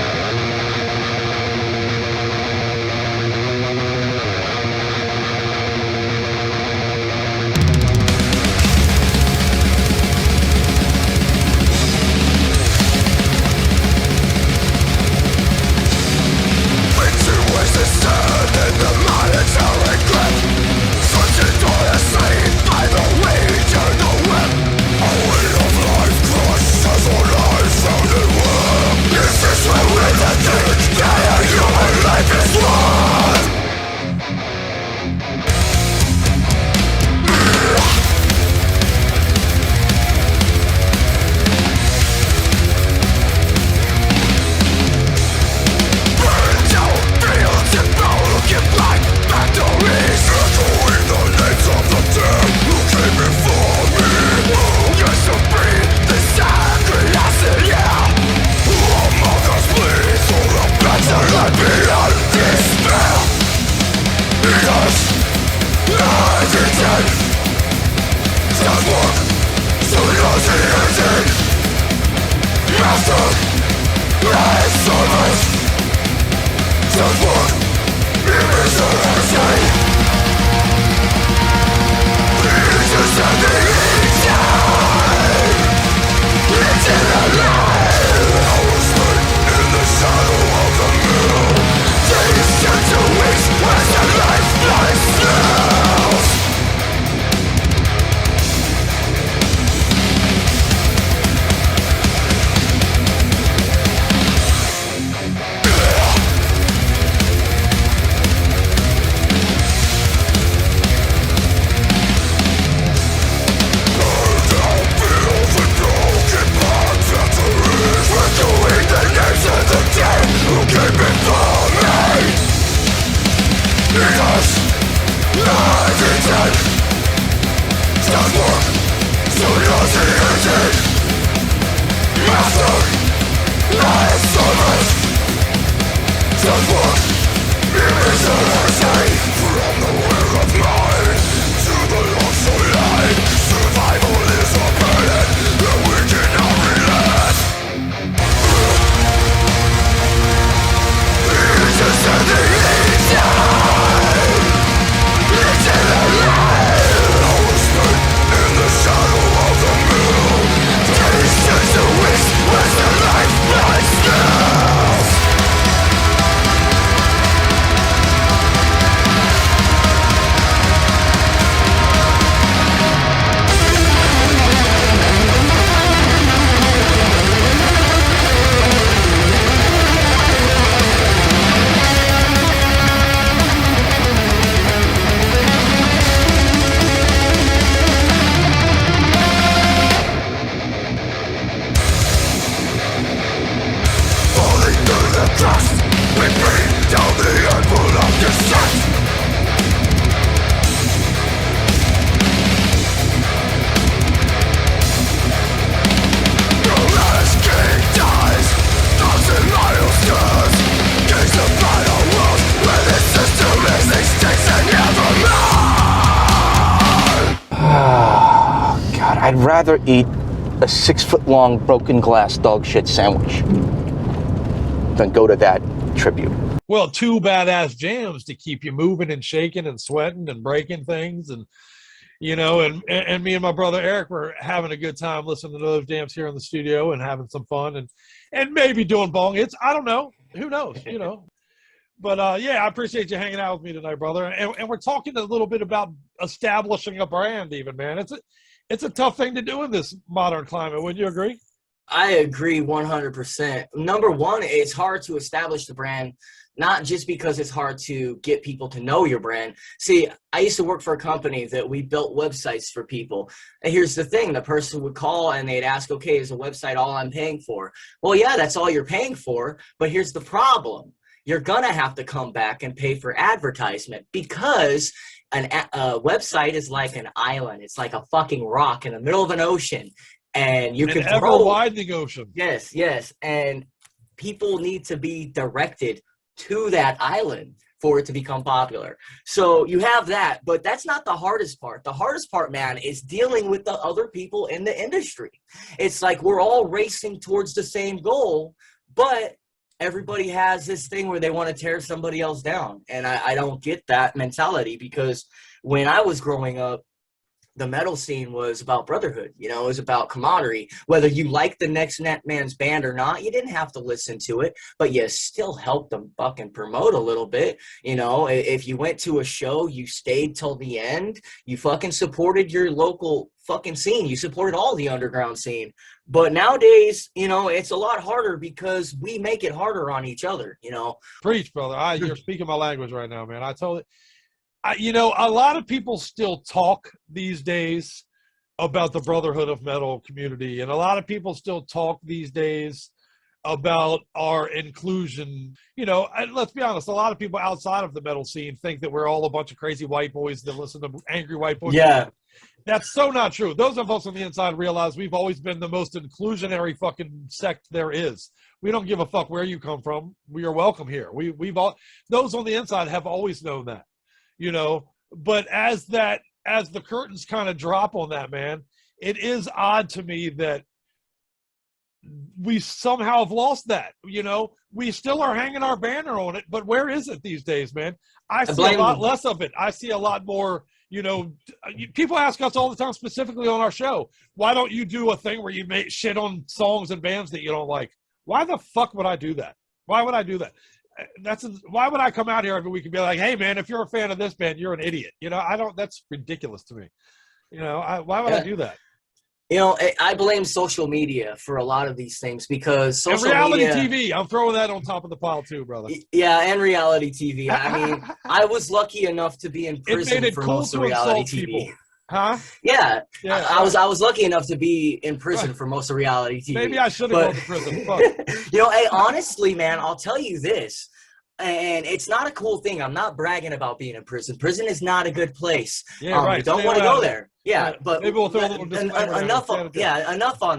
I'd rather eat a 6-foot-long broken glass dog shit sandwich than go to that tribute. Well, two badass jams to keep you moving and shaking and sweating and breaking things. And, you know, and me and my brother Eric were having a good time listening to those jams here in the studio and having some fun and maybe doing bong hits. I don't know. Who knows, you know. But, yeah, I appreciate you hanging out with me tonight, brother. And we're talking a little bit about establishing a brand even, man. It's a tough thing to do in this modern climate. Wouldn't you agree? I agree 100%. Number one, it's hard to establish the brand, not just because it's hard to get people to know your brand. See, I used to work for a company that we built websites for people. And here's the thing, the person would call and they'd ask, okay, is a website all I'm paying for? Well, yeah, that's all you're paying for, but here's the problem. You're gonna have to come back and pay for advertisement because a website is like an island. It's like a fucking rock in the middle of an ocean. And you can ever-widening ocean. Yes, yes. And people need to be directed to that island for it to become popular. So you have that, but that's not the hardest part. The hardest part, man, is dealing with the other people in the industry. It's like we're all racing towards the same goal, but everybody has this thing where they want to tear somebody else down. And I don't get that mentality, because when I was growing up, the metal scene was about brotherhood. You know, it was about camaraderie. Whether you liked the next man's band or not, you didn't have to listen to it, but you still helped them fucking promote a little bit. You know, if you went to a show, you stayed till the end. You fucking supported your local fucking scene. You supported all the underground scene. But nowadays, you know, it's a lot harder because we make it harder on each other, you know. Preach, brother. You're speaking my language right now, man. I told it. You know, a lot of people still talk these days about the brotherhood of metal community, and a lot of people still talk these days about our inclusion. You know, and let's be honest, a lot of people outside of the metal scene think that we're all a bunch of crazy white boys that listen to angry white boys. Yeah. That's so not true. Those of us on the inside realize we've always been the most inclusionary fucking sect there is. We don't give a fuck where you come from. We are welcome here. We've all, those on the inside have always known that. You know, but as the curtains kind of drop on that, man, it is odd to me that we somehow have lost that. You know, we still are hanging our banner on it, but where is it these days, man? I see a lot less of it. I see a lot more, you know, people ask us all the time, specifically on our show, why don't you do a thing where you make shit on songs and bands that you don't like? Why the fuck would I do that? Why would I do that? Why would I come out here every week and be like, hey man, if you're a fan of this band, you're an idiot. You know, that's ridiculous to me. You know, why would I do that? You know, I blame social media for a lot of these things, because social reality media, TV, I'm throwing that on top of the pile too, brother. Yeah, and reality TV. I mean, I was lucky enough to be in prison for most of reality TV. People. Huh? Yeah, I was lucky enough to be in prison for most of reality TV. Maybe I should have gone to prison. Fuck. You know, hey, honestly, man, I'll tell you this, and it's not a cool thing. I'm not bragging about being in prison. Prison is not a good place. Yeah, right. You don't want to go there. Yeah, but maybe we'll throw a little enough on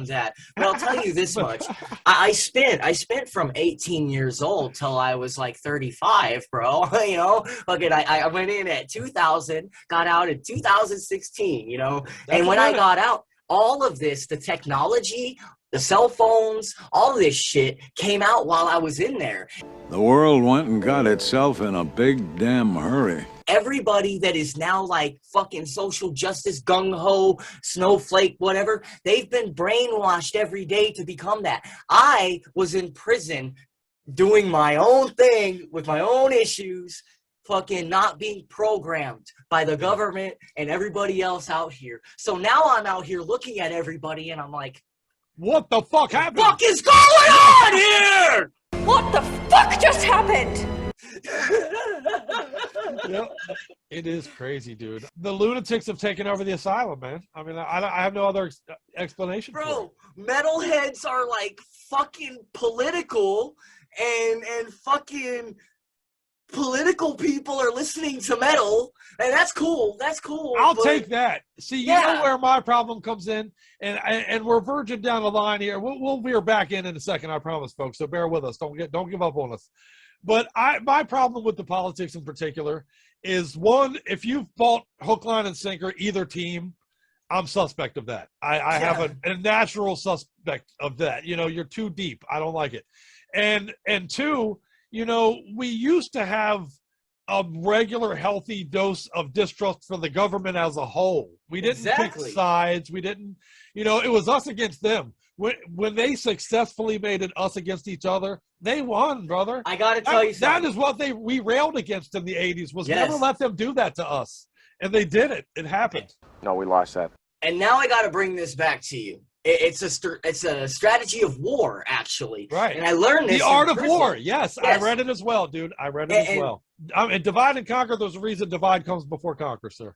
that. But I'll tell you this much: I spent from 18 years old till I was like 35, bro. You know, fucking, I went in at 2000, got out in 2016. You know, and when I got out, all of this, the technology, the cell phones, all this shit came out while I was in there. The world went and got itself in a big damn hurry. Everybody that is now like fucking social justice, gung-ho, snowflake, whatever, they've been brainwashed every day to become that. I was in prison doing my own thing with my own issues, fucking not being programmed by the government and everybody else out here. So now I'm out here looking at everybody and I'm like, what the fuck happened? What is going on here? What the fuck just happened? Yep. It is crazy, dude. The lunatics have taken over the asylum, man. I mean, I have no other explanation. Bro, metalheads are like fucking political, and fucking political people are listening to metal, and that's cool. That's cool. I'll take that. See, you know where my problem comes in, and we're verging down the line here. We'll veer back in a second, I promise, folks. So bear with us. Don't give up on us. But my problem with the politics in particular is, one, if you've bought hook, line, and sinker either team, I'm suspect of that. I have a natural suspect of that. You know, you're too deep. I don't like it. And two, you know, we used to have a regular healthy dose of distrust for the government as a whole. We didn't pick sides. We didn't, you know, it was us against them. When they successfully made it us against each other, they won, brother. I gotta tell you something. That is what we railed against in the 80s, was never let them do that to us. And they did it. It happened. No, we lost that. And now I gotta bring this back to you. It's a strategy of war, actually. Right. And I learned this. The Art of War. Yes, I read it as well, dude. I read it as well. And Divide and Conquer, there's a reason divide comes before conquer, sir.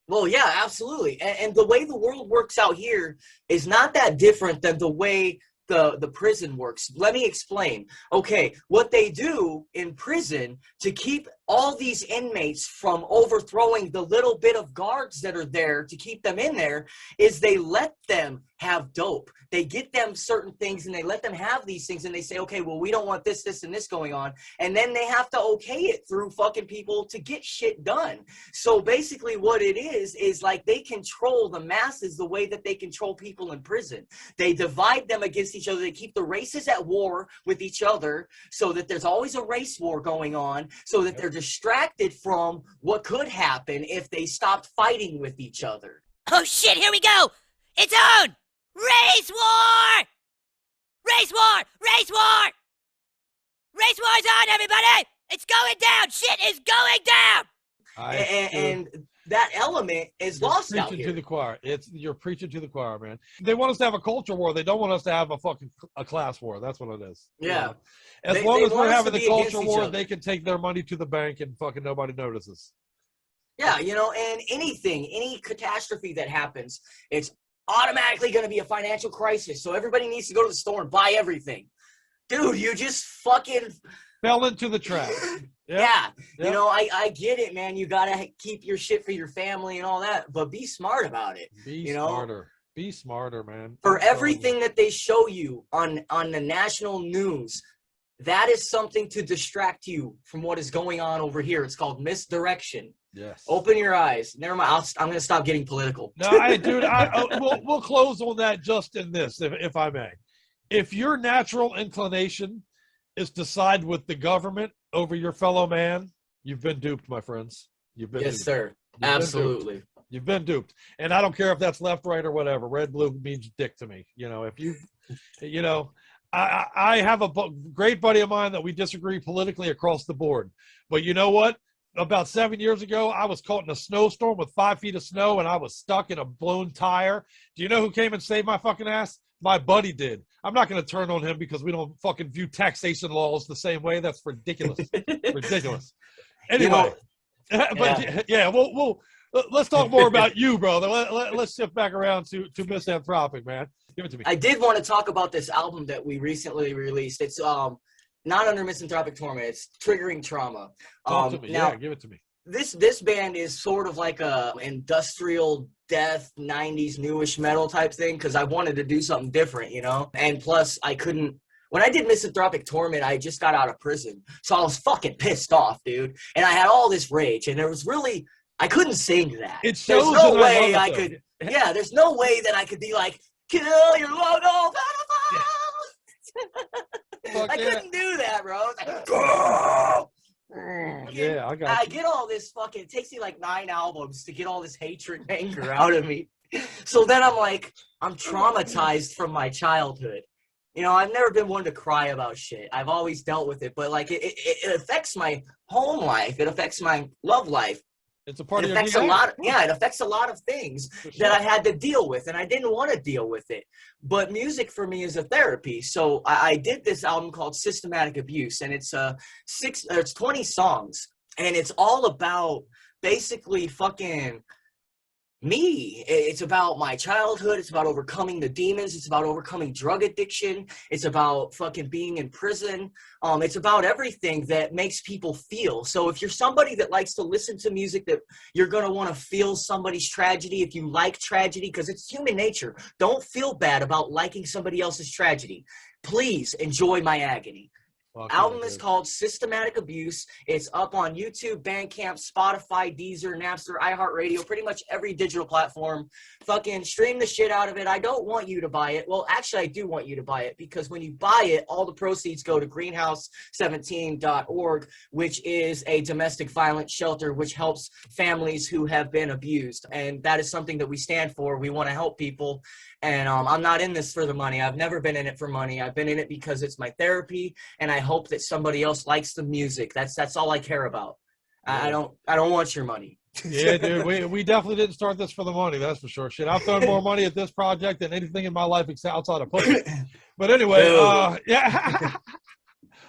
Well, yeah, absolutely. And the way the world works out here is not that different than the way the prison works. Let me explain. Okay, what they do in prison to keep all these inmates from overthrowing the little bit of guards that are there to keep them in there is they let them have dope. They get them certain things and they let them have these things and they say, okay, well, we don't want this, this, and this going on. And then they have to okay it through fucking people to get shit done. So basically what it is like they control the masses the way that they control people in prison. They divide them against each other. They keep the races at war with each other so that there's always a race war going on, so that they're distracted from what could happen if they stopped fighting with each other. Oh shit, here we go! It's on! Race war! Race war! Race war! Race war's on, everybody! It's going down! Shit is going down! And that element is lost out here. To the choir. You're preaching to the choir, man. They want us to have a culture war. They don't want us to have a class war. That's what it is. Yeah. You know? As long as we're having the culture war, they can take their money to the bank and fucking nobody notices. Yeah, you know, and any catastrophe that happens, it's automatically going to be a financial crisis. So everybody needs to go to the store and buy everything. Dude, you just fucking fell into the trap. Yeah. You know, I get it, man. You got to keep your shit for your family and all that, but be smart about it. Be smarter. Be smarter, man. For everything that they show you on the national news, that is something to distract you from what is going on over here. It's called misdirection. Yes. Open your eyes. Never mind. I'm going to stop getting political. No, dude, we'll close on that just in this, if I may. If your natural inclination is to side with the government over your fellow man, you've been duped, my friends. You've been Yes, duped. sir. You've Absolutely. You've been duped. And I don't care if that's left, right, or whatever. Red, blue means dick to me. You know, if you, you know, I have a great buddy of mine that we disagree politically across the board. But you know what? About 7 years ago, I was caught in a snowstorm with 5 feet of snow, and I was stuck in a blown tire. Do you know who came and saved my fucking ass? My buddy did. I'm not going to turn on him because we don't fucking view taxation laws the same way. That's ridiculous. Ridiculous. Anyway, we'll let's talk more about you, brother. Let's shift back around to Misanthropik, man. Give it to me. I did want to talk about this album that we recently released. It's not under Misanthropik Torment. It's Triggering Trauma. Talk to me. Now, Give it to me. This band is sort of like a industrial death 90s newish metal type thing because I wanted to do something different, you know? And plus I couldn't, when I did Misanthropik Torment, I just got out of prison. So I was fucking pissed off, dude. And I had all this rage and there was really, I couldn't sing that. It shows there's no that way I I love it, could, yeah, there's no way that I could be like, kill your logo, I couldn't do that, bro. Yeah, I got I get all this fucking, it takes me like 9 albums to get all this hatred and anger out of me. So then I'm like, I'm traumatized from my childhood. You know, I've never been one to cry about shit. I've always dealt with it, but like it affects my home life. It affects my love life. It's a part It of your affects a DNA. lot. Yeah, it affects a lot of things that I had to deal with, and I didn't want to deal with it. But music for me is a therapy. So I did this album called Systematic Abuse, and it's 20 songs, and it's all about basically fucking me. It's about my childhood. It's about overcoming the demons. It's about overcoming drug addiction. It's about fucking being in prison. It's about everything that makes people feel. So if you're somebody that likes to listen to music that you're going to want to feel somebody's tragedy, if you like tragedy, because it's human nature, don't feel bad about liking somebody else's tragedy. Please enjoy my agony. Album is called Systematic Abuse. It's up on YouTube, Bandcamp, Spotify, Deezer, Napster, iHeartRadio, pretty much every digital platform. Fucking stream the shit out of it. I don't want you to buy it. Well, actually, I do want you to buy it because when you buy it, all the proceeds go to greenhouse17.org, which is a domestic violence shelter which helps families who have been abused. And that is something that we stand for. We want to help people. And I'm not in this for the money. I've never been in it for money. I've been in it because it's my therapy, and I hope that somebody else likes the music. That's all I care about. I don't want your money. Yeah, dude, we definitely didn't start this for the money. That's for sure. Shit, I've thrown more money at this project than anything in my life outside of pussy. But anyway, yeah.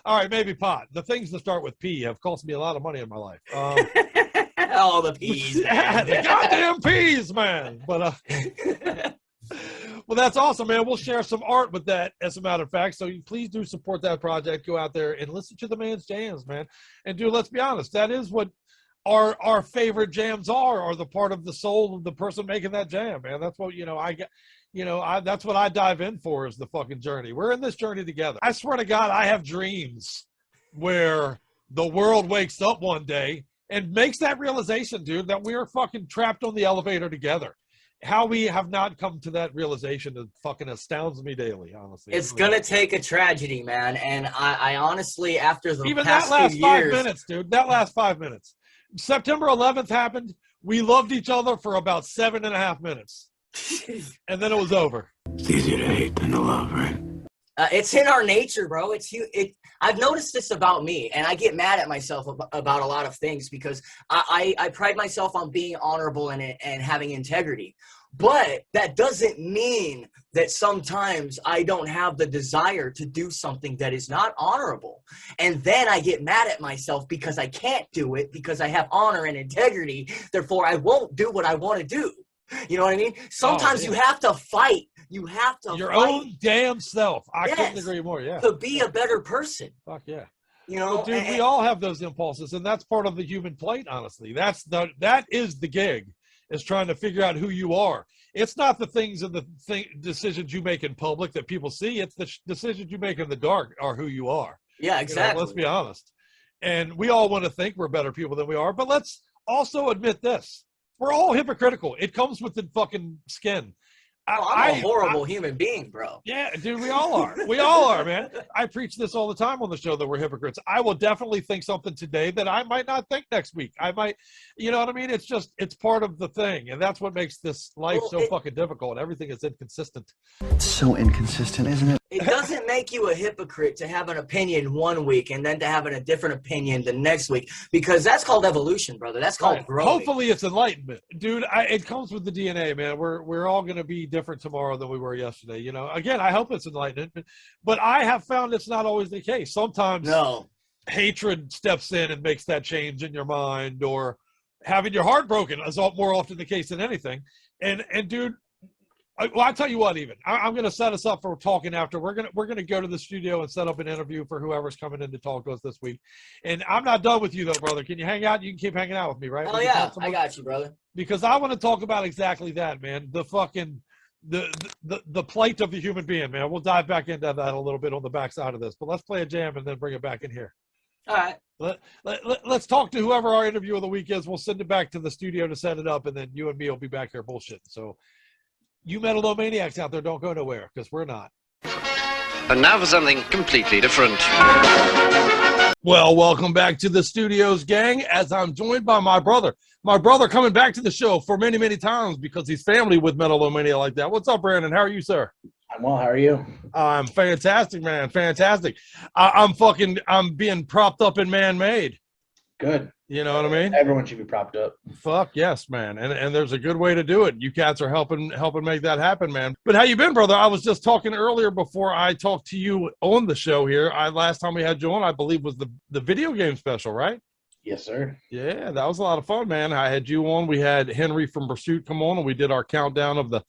All right, maybe pot. The things that start with P have cost me a lot of money in my life. All the P's, man. The goddamn P's, man. But Well, that's awesome, man. We'll share some art with that, as a matter of fact. So please do support that project. Go out there and listen to the man's jams, man. And dude, let's be honest, that is what our favorite jams are the part of the soul of the person making that jam, man. That's what, I get. That's what I dive in for, is the fucking journey. We're in this journey together. I swear to God, I have dreams where the world wakes up one day and makes that realization, dude, that we are fucking trapped on the elevator together. How we have not come to that realization, it fucking astounds me daily, honestly. It's gonna take a tragedy, man. And I honestly, after the Even past that last few 5 years, minutes, dude, that last 5 minutes. September 11th happened. We loved each other for about 7.5 minutes. And then it was over. It's easier to hate than to love, right? it's in our nature, bro. I've noticed this about me, and I get mad at myself about a lot of things because I pride myself on being honorable and having integrity. But that doesn't mean that sometimes I don't have the desire to do something that is not honorable. And then I get mad at myself because I can't do it because I have honor and integrity. Therefore, I won't do what I want to do. You know what I mean? Sometimes you have to fight. You have to your fight. own damn self. I couldn't agree more. Yeah. To be a better person. Fuck yeah. You know, well, dude, we all have those impulses, and that's part of the human plight, honestly. That is the gig, is trying to figure out who you are. It's not the things and decisions you make in public that people see. It's the decisions you make in the dark are who you are. Yeah, exactly. Let's be honest. And we all want to think we're better people than we are, but let's also admit this. We're all hypocritical. It comes with the fucking skin. I'm a horrible human being, bro. Yeah, dude, we all are. We all are, man. I preach this all the time on the show that we're hypocrites. I will definitely think something today that I might not think next week. I might, you know what I mean? It's just, it's part of the thing. And that's what makes this life so fucking difficult. Everything is inconsistent. It's so inconsistent, isn't it? It doesn't make you a hypocrite to have an opinion one week and then to have a different opinion the next week, because that's called evolution, brother. That's called growing. Hopefully it's enlightenment. Dude, it comes with the DNA, man. We're all going to be different tomorrow than we were yesterday. You know, again, I hope it's enlightenment, but I have found it's not always the case. Sometimes hatred steps in and makes that change in your mind, or having your heart broken is more often the case than anything. And dude, I'll tell you what, I'm going to set us up for talking after. We're going to go to the studio and set up an interview for whoever's coming in to talk to us this week. And I'm not done with you though, brother. Can you hang out? You can keep hanging out with me, right? Oh yeah, I got you, brother. Because I want to talk about exactly that, man. The fucking the plight of the human being, man. We'll dive back into that a little bit on the backside of this, but let's play a jam and then bring it back in here. All right. Let's talk to whoever our interview of the week is. We'll send it back to the studio to set it up, and then you and me will be back here bullshitting. So you Metal-O-Maniacs out there, don't go nowhere, because we're not. And now for something completely different. Well, welcome back to the studios, gang, as I'm joined by my brother. My brother coming back to the show for many, many times because he's family with Metal-O-Mania like that. What's up, Brandon? How are you, sir? I'm well. How are you? I'm fantastic, man. Fantastic. I'm being propped up in man-made. Good. You know what I mean? Everyone should be propped up. Fuck yes, man. And there's a good way to do it. You cats are helping make that happen, man. But how you been, brother? I was just talking earlier before I talked to you on the show here. Last time we had you on, I believe, was the video game special, right? Yes, sir. Yeah, that was a lot of fun, man. I had you on. We had Henry from Pursuit come on, and we did our countdown of the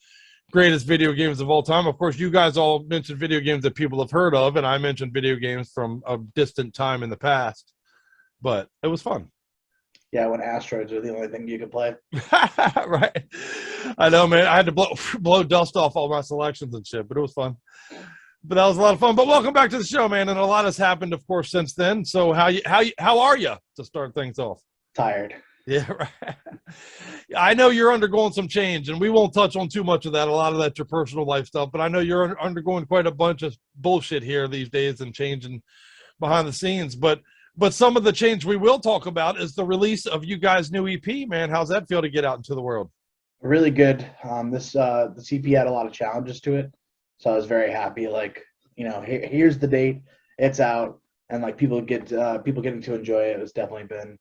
greatest video games of all time. Of course, you guys all mentioned video games that people have heard of, and I mentioned video games from a distant time in the past. But it was fun. Yeah, when asteroids are the only thing you can play. Right. I know, man. I had to blow dust off all my selections and shit, but it was fun. But that was a lot of fun. But welcome back to the show, man. And a lot has happened, of course, since then. So how are you to start things off? Tired. Yeah, right. I know you're undergoing some change, and we won't touch on too much of that. A lot of that's your personal life stuff, but I know you're undergoing quite a bunch of bullshit here these days and changing behind the scenes. But some of the change we will talk about is the release of you guys' new EP, man. How's that feel to get out into the world? Really good. This EP had a lot of challenges to it, so I was very happy. Like, you know, here's the date, it's out, and like people getting to enjoy it. It's definitely been,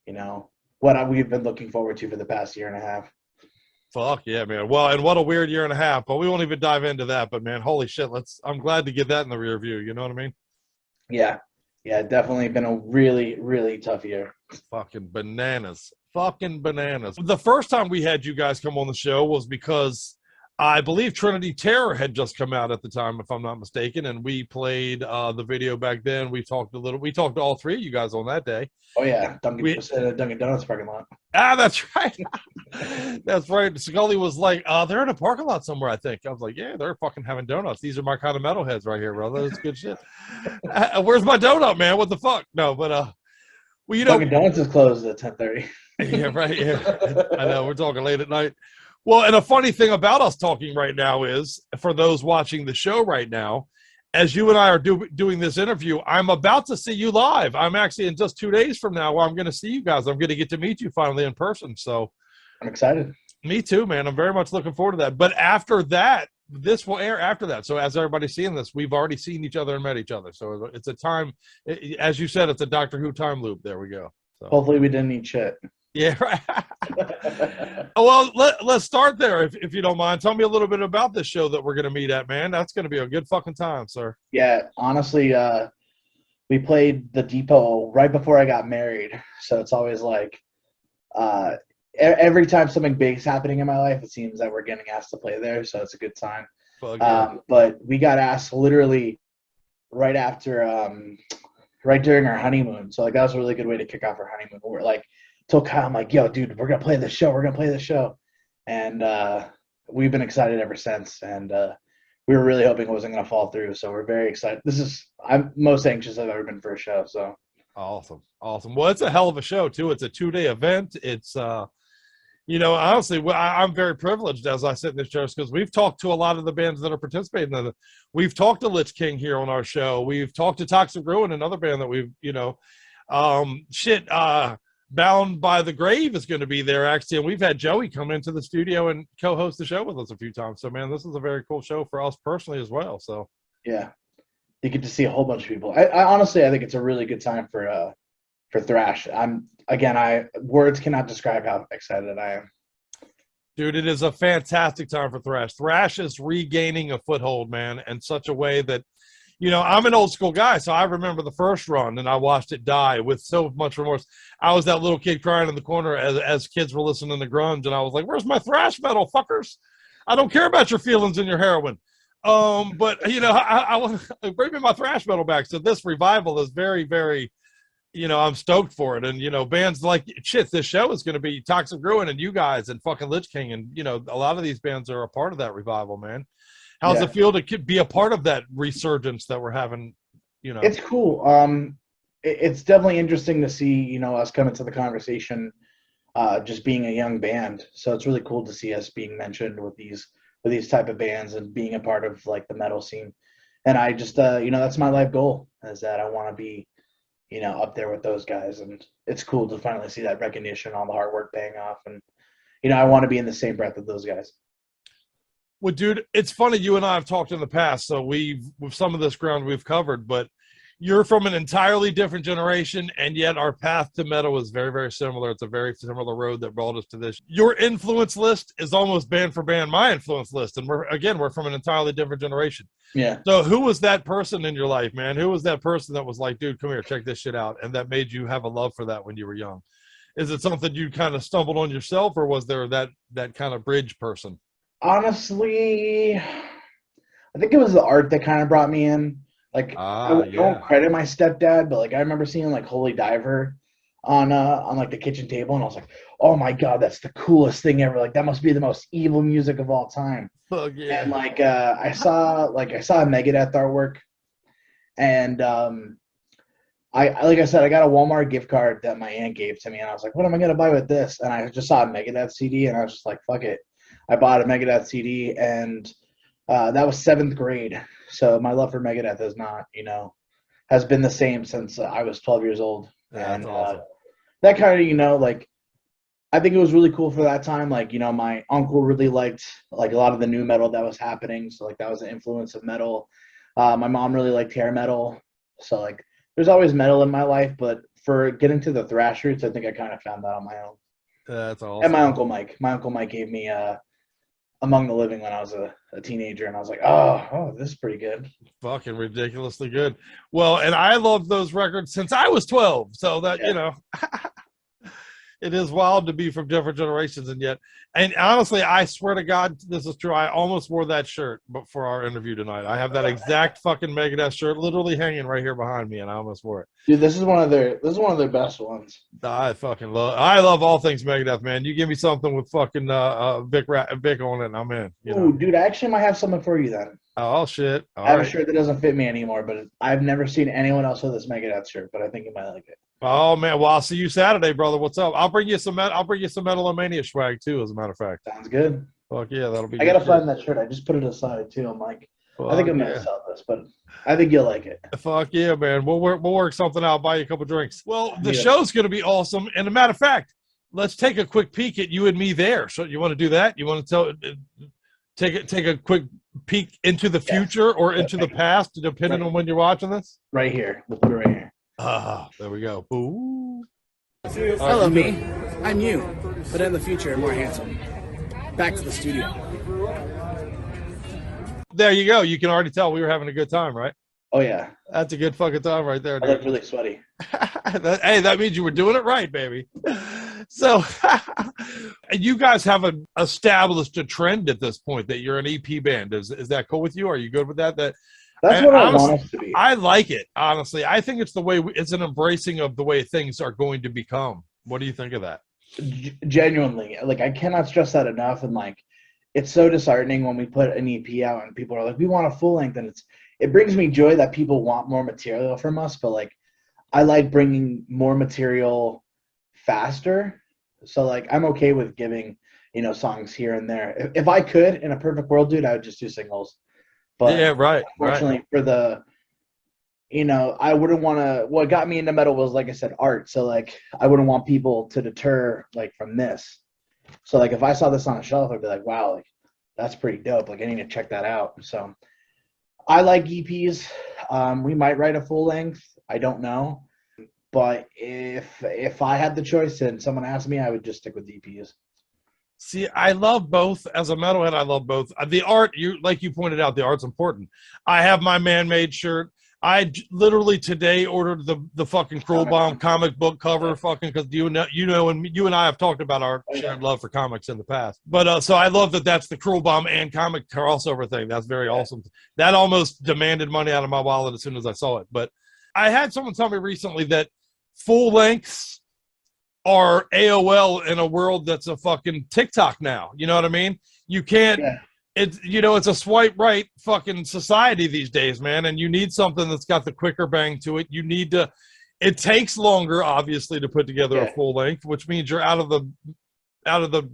you know, what we've been looking forward to for the past year and a half. Fuck yeah, man. Well, and what a weird year and a half, but we won't even dive into that. But man, holy shit, I'm glad to get that in the rear view. You know what I mean? Yeah. Yeah, definitely been a really, really tough year. Fucking bananas. Fucking bananas. The first time we had you guys come on the show was because I believe Trinity Terror had just come out at the time, if I'm not mistaken, and we played the video back then. We talked to all three of you guys on that day. Oh yeah, Dunkin' Donuts parking lot. Ah, that's right. That's right. Scully was like, they're in a parking lot somewhere, I think. I was like, yeah, they're fucking having donuts. These are my kind of metalheads right here, brother. That's good shit. Where's my donut, man? What the fuck? No, but well, you know, Dunkin' Donuts is closed at 10:30. Yeah, right. Yeah, I know. We're talking late at night. Well, and a funny thing about us talking right now is, for those watching the show right now, as you and I are doing this interview, I'm about to see you live. I'm actually in just 2 days from now where I'm going to see you guys. I'm going to get to meet you finally in person. So I'm excited. Me too, man. I'm very much looking forward to that. But after that, this will air after that. So as everybody's seeing this, we've already seen each other and met each other. So it's a time, as you said, it's a Doctor Who time loop. There we go. So. Hopefully we didn't eat shit. Yeah, right. Well, let's start there, if you don't mind. Tell me a little bit about this show that we're going to meet at, man. That's going to be a good fucking time, sir. Yeah, honestly, we played the Depot right before I got married. So it's always like every time something big's happening in my life, it seems that we're getting asked to play there. So it's a good sign. But we got asked literally right after, right during our honeymoon. So like that was a really good way to kick off our honeymoon. We're like, told Kyle, I'm like, yo, dude, we're going to play this show. We're going to play this show. And we've been excited ever since. And we were really hoping it wasn't going to fall through. So we're very excited. I'm most anxious I've ever been for a show. So awesome. Well, it's a hell of a show, too. It's a 2-day event. It's, honestly, I'm very privileged as I sit in this chair because we've talked to a lot of the bands that are participating in it. We've talked to Lich King here on our show. We've talked to Toxic Ruin, another band that we've, Bound by the Grave is going to be there, actually, and we've had Joey come into the studio and co-host the show with us a few times. So, man, this is a very cool show for us personally as well. So, yeah, you get to see a whole bunch of people. I honestly, I think it's a really good time for thrash. Words cannot describe how excited I am. Dude, it is a fantastic time for thrash. Thrash is regaining a foothold, man, in such a way that, I'm an old school guy, so I remember the first run, and I watched it die with so much remorse. I was that little kid crying in the corner as kids were listening to grunge, and I was like, where's my thrash metal, fuckers? I don't care about your feelings and your heroin. But, I want to bring me my thrash metal back. So this revival is very, very, I'm stoked for it. And, bands like, this show is going to be Toxic Ruin and you guys and fucking Lich King. And, a lot of these bands are a part of that revival, man. How's it feel to be a part of that resurgence that we're having? It's cool. It's definitely interesting to see, us come into the conversation, just being a young band. So it's really cool to see us being mentioned with these type of bands and being a part of like the metal scene. And I just, that's my life goal, is that I want to be, up there with those guys. And it's cool to finally see that recognition, all the hard work paying off. And, I want to be in the same breath of those guys. Well, dude, it's funny. You and I have talked in the past, so with some of this ground we've covered, but you're from an entirely different generation, and yet our path to metal is very, very similar. It's a very similar road that brought us to this. Your influence list is almost band for band my influence list, and we're from an entirely different generation. Yeah. So who was that person in your life, man? Who was that person that was like, dude, come here, check this shit out, and that made you have a love for that when you were young? Is it something you kind of stumbled on yourself, or was there that kind of bridge person? Honestly, I think it was the art that kind of brought me in. Like, I don't credit my stepdad, but like I remember seeing like Holy Diver on like the kitchen table, and I was like, oh my god, that's the coolest thing ever. Like that must be the most evil music of all time. Oh, yeah. And like I saw a Megadeth artwork, and like I said, I got a Walmart gift card that my aunt gave to me, and I was like, what am I gonna buy with this? And I just saw a Megadeth CD, and I was just like, fuck it. I bought a Megadeth CD, and that was 7th grade. So my love for Megadeth is not, has been the same since I was 12 years old. Yeah, and awesome. That kind of, like, I think it was really cool for that time. Like, my uncle really liked like a lot of the new metal that was happening. So like that was an influence of metal. My mom really liked hair metal. So like there's always metal in my life, but for getting to the thrash roots, I think I kind of found that on my own. That's awesome. And my Uncle Mike gave me Among the Living when I was a teenager, and I was like, oh, this is pretty good. Fucking ridiculously good. Well, and I loved those records since I was 12. So that, It is wild to be from different generations, and honestly, I swear to God, this is true. I almost wore that shirt for our interview tonight. I have that exact fucking Megadeth shirt literally hanging right here behind me, and I almost wore it. Dude, this is one of their best ones. I love all things Megadeth, man. You give me something with fucking Vic on it, and I'm in. Ooh, dude, I actually might have something for you then. Oh shit! I have a shirt that doesn't fit me anymore, but I've never seen anyone else with this Megadeth shirt, but I think you might like it. Oh man, well I'll see you Saturday, brother. What's up? I'll bring you some Metal-O-Mania swag too, as a matter of fact. Sounds good. Fuck yeah, that'll be. I gotta find that shirt. I just put it aside too. I'm like, I think I'm gonna sell this, but I think you'll like it. Fuck yeah, man. We'll work something out. Buy you a couple drinks. Well, the show's gonna be awesome. And a matter of fact, let's take a quick peek at you and me there. So you want to do that? You want to take a quick peek into the future or into the past, depending on when you're watching this? Right here. We'll put it right here. There we go. Ooh. Hello, me. I'm you, but in the future, more handsome. Back to the studio. There you go. You can already tell we were having a good time, right? Oh, yeah. That's a good fucking time right there. I look really sweaty. Hey, that means you were doing it right, baby. So you guys have established a trend at this point that you're an EP band. Is that cool with you? Are you good with that? That's what I want us to be. I like it, honestly. I think it's it's an embracing of the way things are going to become. What do you think of that? Genuinely, like, I cannot stress that enough. And like, it's so disheartening when we put an EP out and people are like, we want a full length, and it brings me joy that people want more material from us. But like, I like bringing more material faster. So like, I'm okay with giving, songs here and there. If I could, in a perfect world, dude, I would just do singles. But yeah, right. Unfortunately, for the, I wouldn't want to. What got me into metal was, like I said, art. So like, I wouldn't want people to deter like from this. So like, if I saw this on a shelf, I'd be like, wow, like that's pretty dope. Like, I need to check that out. So I like EPs. We might write a full length. I don't know, but if I had the choice and someone asked me, I would just stick with EPs. See, I love both. As a metalhead, I love both. The art, like you pointed out, the art's important. I have my man-made shirt. I literally today ordered the fucking Cruel Bomb comic book cover, fucking, because you and I have talked about our shared love for comics in the past. But so I love that's the Cruel Bomb and comic crossover thing. That's very awesome. That almost demanded money out of my wallet as soon as I saw it. But I had someone tell me recently that full lengths are AOL in a world that's a fucking TikTok now. You know what I mean? You can't, it's a swipe right fucking society these days, man. And you need something that's got the quicker bang to it. It takes longer, obviously, to put together a full length, which means you're out of the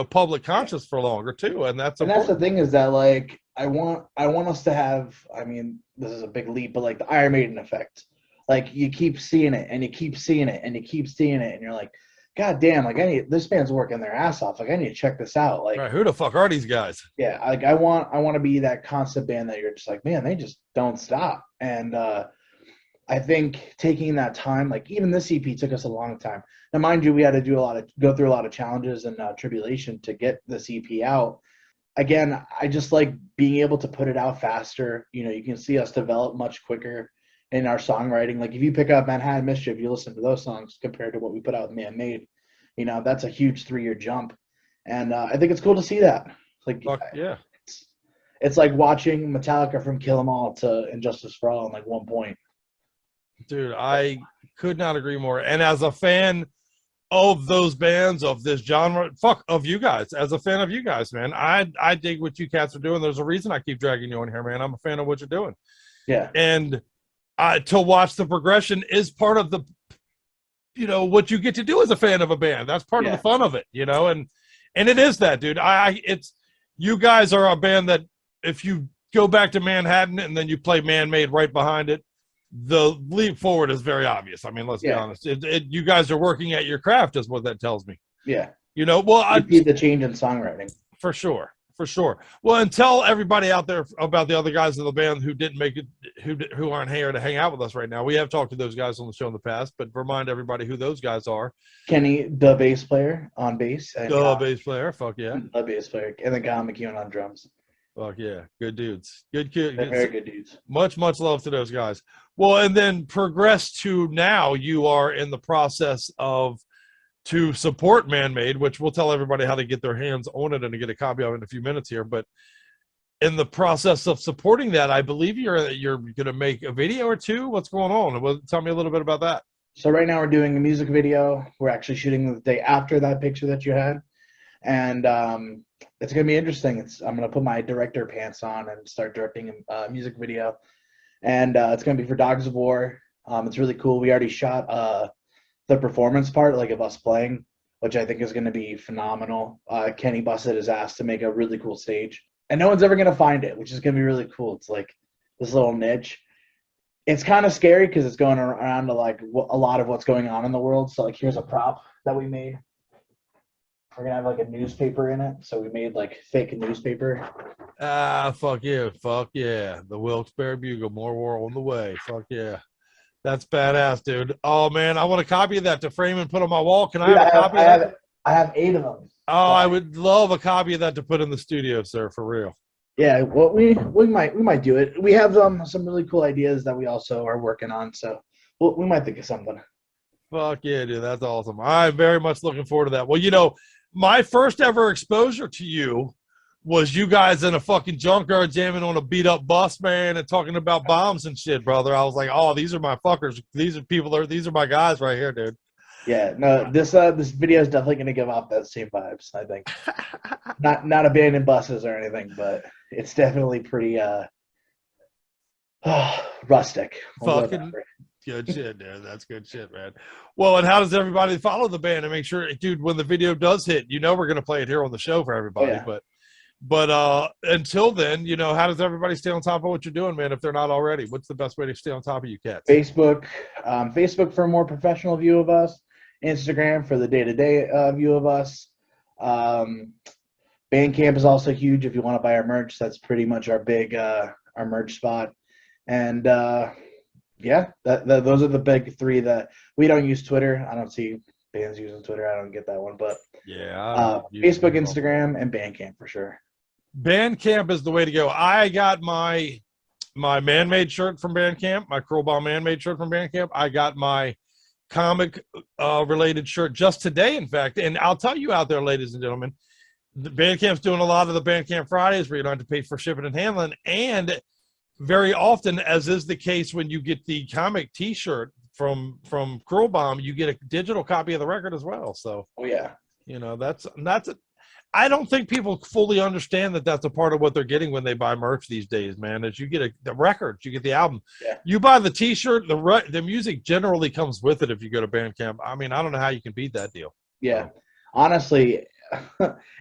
public conscious for longer too. And that's the thing is that, like, I want us to have, I mean, this is a big leap, but like the Iron Maiden effect. Like, you keep seeing it and you keep seeing it and you keep seeing it, and you're like, God damn, like, this band's working their ass off. Like, I need to check this out. Like, right, who the fuck are these guys? Yeah, like, I want to be that constant band that you're just like, man, they just don't stop. And I think taking that time, like, even this EP took us a long time. Now, mind you, we had to go through a lot of challenges and tribulation to get this EP out. Again, I just like being able to put it out faster. You can see us develop much quicker in our songwriting. Like, if you pick up Manhattan Mischief, you listen to those songs compared to what we put out with Man Made, that's a huge 3-year jump. And I think it's cool to see that. Like, yeah, it's like watching Metallica from Kill 'Em All to Injustice for All in like one point. Dude, I could not agree more. And as a fan of those bands, of this genre, of you guys, as a fan of you guys, man, I dig what you cats are doing. There's a reason I keep dragging you in here, man. I'm a fan of what you're doing. Yeah. And to watch the progression is part of the, what you get to do as a fan of a band. That's part of the fun of it, and it is that, dude. You guys are a band that if you go back to Manhattan and then you play Man-Made right behind it, the leap forward is very obvious. I mean, let's be honest. You guys are working at your craft is what that tells me. Yeah. Well, I see the change in songwriting. For sure. Well, and tell everybody out there about the other guys in the band who didn't make it, who aren't here to hang out with us right now. We have talked to those guys on the show in the past, but remind everybody who those guys are. Kenny, the bass player on bass. Bass player, fuck yeah. The bass player. And then Kyle McEwen on drums. Fuck yeah. Good dudes. They're very good dudes. Much love to those guys. Well, and then progress to now, you are in the process of to support Man-Made, which we'll tell everybody how to get their hands on it and to get a copy of it in a few minutes here. But in the process of supporting that, I believe you're going to make a video or two. What's going on? Tell me a little bit about that. So right now we're doing a music video. We're actually shooting the day after that picture that you had. And it's going to be interesting. I'm going to put my director pants on and start directing a music video. And it's going to be for Dogs of War. It's really cool. We already shot the performance part, like of us playing, which I think is going to be phenomenal. Kenny busted his ass to make a really cool stage. And no one's ever going to find it, which is going to be really cool. It's like this little niche. It's kind of scary because it's going around to like a lot of what's going on in the world. So like here's a prop that we made. We're going to have like a newspaper in it. So we made like fake newspaper. Fuck yeah. Fuck yeah. The Wilkes-Barre Bugle, more war on the way. Fuck yeah. That's badass, dude. Oh, man, I want a copy of that to frame and put on my wall. Can I have a copy of that? I have 8 of them. Oh, I would love a copy of that to put in the studio, sir, for real. Yeah, well, we might do it. We have some really cool ideas that we also are working on, so we might think of something. Fuck yeah, dude. That's awesome. I'm very much looking forward to that. Well, you know, my first ever exposure to you was you guys in a fucking junkyard jamming on a beat up bus, man, and talking about bombs and shit, brother. I was like, oh, these are my fuckers. These are my guys right here, dude. Yeah, no, this video is definitely gonna give off that same vibes, I think. not abandoned buses or anything, but it's definitely pretty rustic. Fucking good shit, dude. That's good shit, man. Well, and how does everybody follow the band and make sure, dude, when the video does hit, you know we're gonna play it here on the show for everybody, but until then, you know, how does everybody stay on top of what you're doing, man, if they're not already? What's the best way to stay on top of you cats? Facebook for a more professional view of us, Instagram for the day-to-day view of us. Bandcamp is also huge if you want to buy our merch. That's pretty much our big our merch spot. And yeah, those are the big 3 that we don't use Twitter. I don't see bands using Twitter. I don't get that one, but yeah, Facebook, Instagram, and Bandcamp for sure. Bandcamp is the way to go. I got my Man-Made shirt from Bandcamp, my Cruel Bomb Man-Made shirt from Bandcamp. I got my comic related shirt just today, in fact. And I'll tell you out there, ladies and gentlemen, the Bandcamp's doing a lot of the Bandcamp Fridays where you don't have to pay for shipping and handling. And very often, as is the case when you get the comic T-shirt from Cruel Bomb, you get a digital copy of the record as well. So, you know, that's I don't think people fully understand that that's a part of what they're getting when they buy merch these days, man. Is you get the records, you get the album. You buy the T-shirt, the music generally comes with it if you go to Bandcamp. I mean, I don't know how you can beat that deal. Yeah, honestly,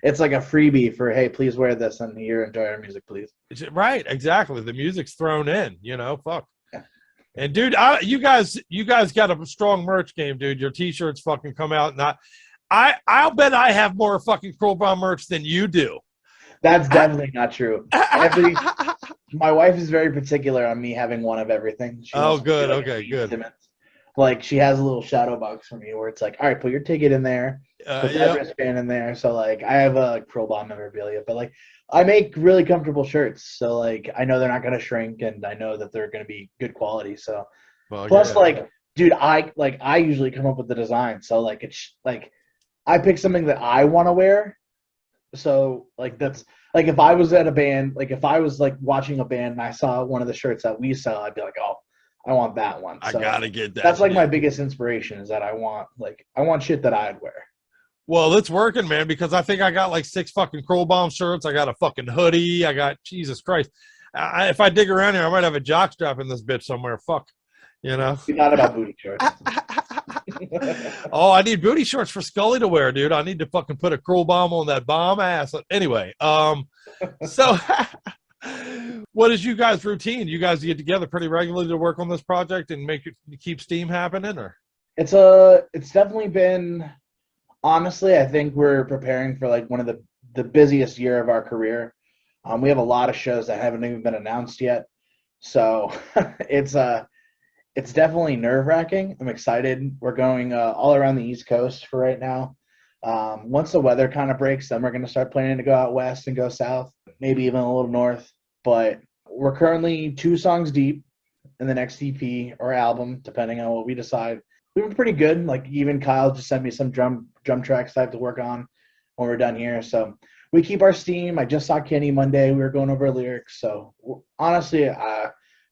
it's like a freebie for, hey, please wear this and here, enjoy our music, please. Right, exactly. The music's thrown in, you know, fuck. And dude, you guys got a strong merch game, dude. Your T-shirts fucking come out, and I'll bet I have more fucking Cruel Bomb merch than you do. That's definitely not true. My wife is very particular on me having one of everything. Oh, good. Okay, good. Like, she has a little shadow box for me where it's like, all right, put your ticket in there, put that wristband in there. So, like, I have a Cruel Bomb memorabilia, but, like, I make really comfortable shirts. So, like, I know they're not going to shrink, and I know that they're going to be good quality. So, plus, like, dude, I usually come up with the design. So, like, it's, like, I pick something that I want to wear. So, like, that's, like, if I was at a band, like, if I was, like, watching a band and I saw one of the shirts that we sell, I'd be like, oh, I want that one. So I gotta get that. That's, like, my biggest inspiration is that I want shit that I'd wear. Well, it's working, man, because I think I got, like, 6 fucking Cruel Bomb shirts. I got a fucking hoodie. I got, Jesus Christ. If I dig around here, I might have a jock strap in this bitch somewhere. Fuck. You know? Not about booty shorts. Oh, I need booty shorts for Skully to wear, dude. I need to fucking put a Cruel Bomb on that bomb ass. Anyway, so what is you guys' routine? You guys get together pretty regularly to work on this project and keep steam happening, or? It's definitely been, honestly, I think we're preparing for, like, one of the busiest year of our career. We have a lot of shows that haven't even been announced yet. So it's definitely nerve-wracking. I'm excited. We're going all around the East Coast for right now. Once the weather kind of breaks, then we're going to start planning to go out west and go south, maybe even a little north. But we're currently 2 songs deep in the next EP or album, depending on what we decide. we've been pretty good. Like even Kyle just sent me some drum tracks I have to work on when we're done here. So we keep our steam. I just saw Kenny Monday. We were going over lyrics. So honestly,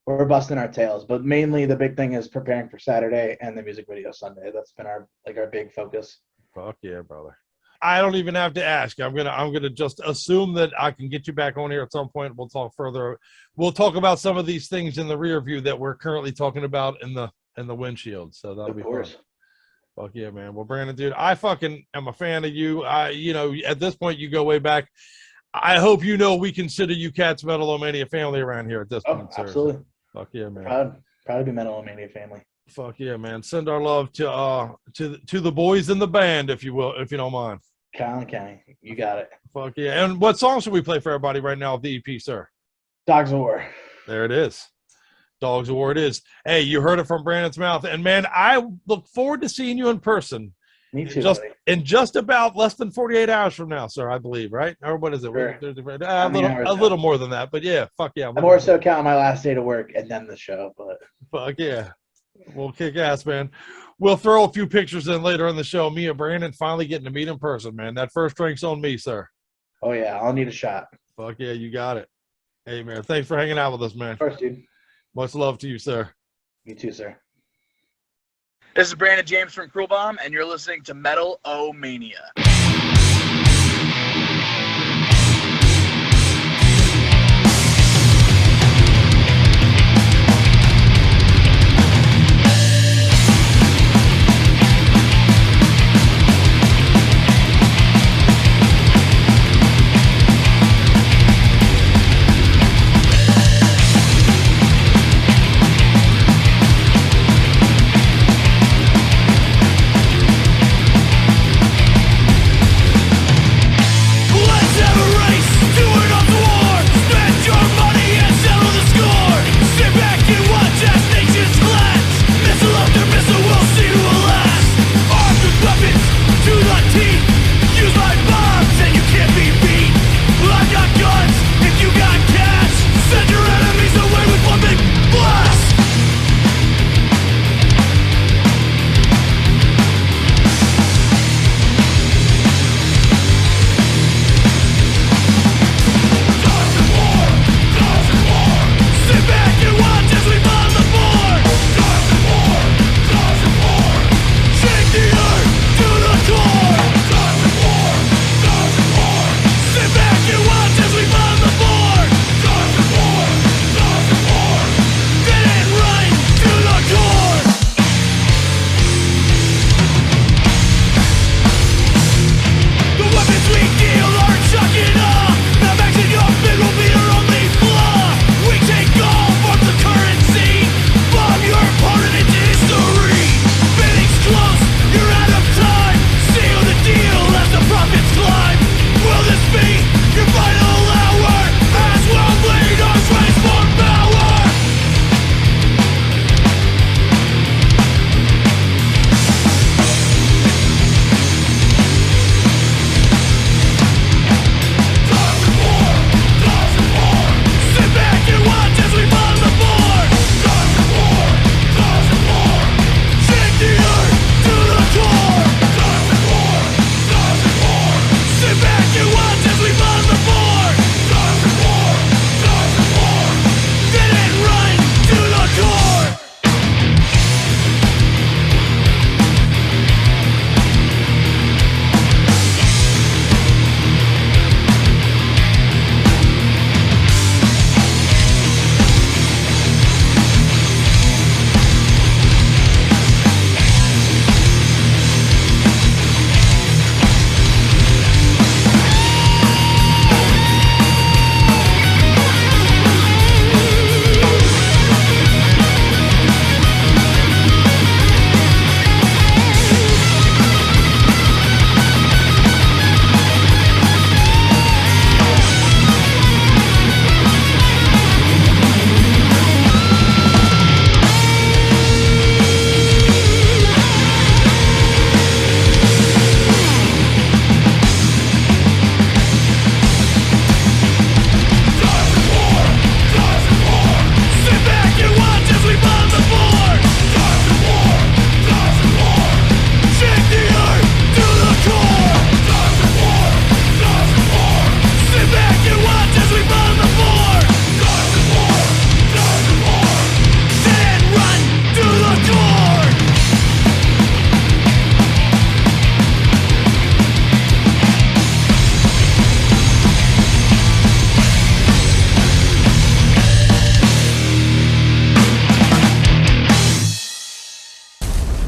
we're busting our tails. But mainly the big thing is preparing for Saturday and the music video Sunday. That's been our big focus. Fuck yeah, brother. I don't even have to ask. I'm gonna just assume that I can get you back on here at some point. We'll talk further. We'll talk about some of these things in the rear view that we're currently talking about in the windshield. So that'll be fun. Fuck yeah, man. Well, Brandon, dude, I fucking am a fan of you. At this point, you go way back. I hope you know we consider you cats Metal-O-Mania family around here at this point, sir. Absolutely. Fuck yeah, man. Proud to be Metal-O-Mania family. Fuck yeah, man. Send our love to the boys in the band, if you will, if you don't mind. Kyle and Kenny, you got it. Fuck yeah. And what song should we play for everybody right now with the EP, sir? Dogs of War. There it is. Dogs of War it is. Hey, you heard it from Brandon's mouth. And man, I look forward to seeing you in person. Me too. In just about less than 48 hours from now, sir, I believe, right? Or what is it? Sure. A little more than that, but yeah, fuck yeah. I'm more so counting my last day to work and then the show, but fuck yeah. We'll kick ass, man. We'll throw a few pictures in later in the show. Me and Brandon finally getting to meet in person, man. That first drink's on me, sir. Oh yeah, I'll need a shot. Fuck yeah, you got it. Hey man, thanks for hanging out with us, man. Of course, dude. Much love to you, sir. You too, sir. This is Brandon James from Cruel Bomb, and you're listening to Metal-O-Mania.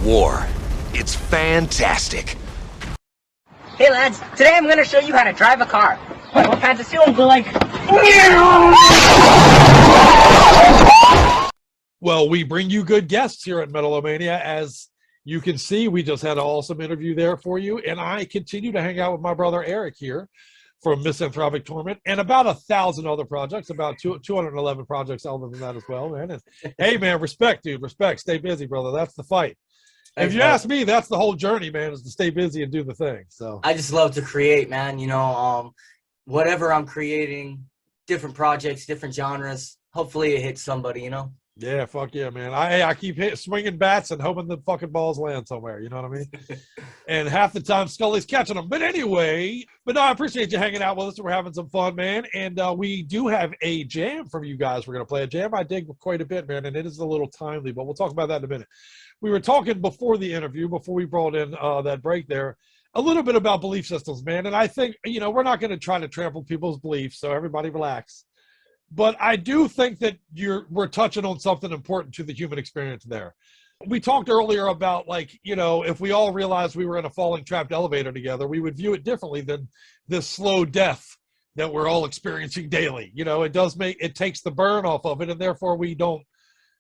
war. It's fantastic. Hey lads, today I'm gonna show you how to drive a car. What kinds of fuel go like? Well, we bring you good guests here at Metal-O-Mania. As you can see, we just had an awesome interview there for you, and I continue to hang out with my brother Erik here from Misanthropik Torment and about 1,000 other projects, about 211 projects other than that as well, man. And hey, man, respect, dude, respect. Stay busy, brother. That's the fight. Thanks, if you man. ask me, that's the whole journey, man, is to stay busy and do the thing. So I just love to create, man. You know, whatever I'm creating, different projects, different genres. Hopefully it hits somebody, you know? yeah, fuck yeah, man. I keep swinging bats and hoping the fucking balls land somewhere. You know what I mean? And half the time Skully's catching them. But anyway, no, I appreciate you hanging out with us. We're having some fun, man. And we do have a jam from you guys. We're going to play a jam I dig quite a bit, man. And it is a little timely, but we'll talk about that in a minute. We were talking before the interview, before we brought in that break there, a little bit about belief systems, man. And I think, you know, we're not going to try to trample people's beliefs, so everybody relax. But I do think that we're touching on something important to the human experience there. We talked earlier about, like, you know, if we all realized we were in a falling trapped elevator together, we would view it differently than this slow death that we're all experiencing daily. You know, it takes the burn off of it, and therefore we don't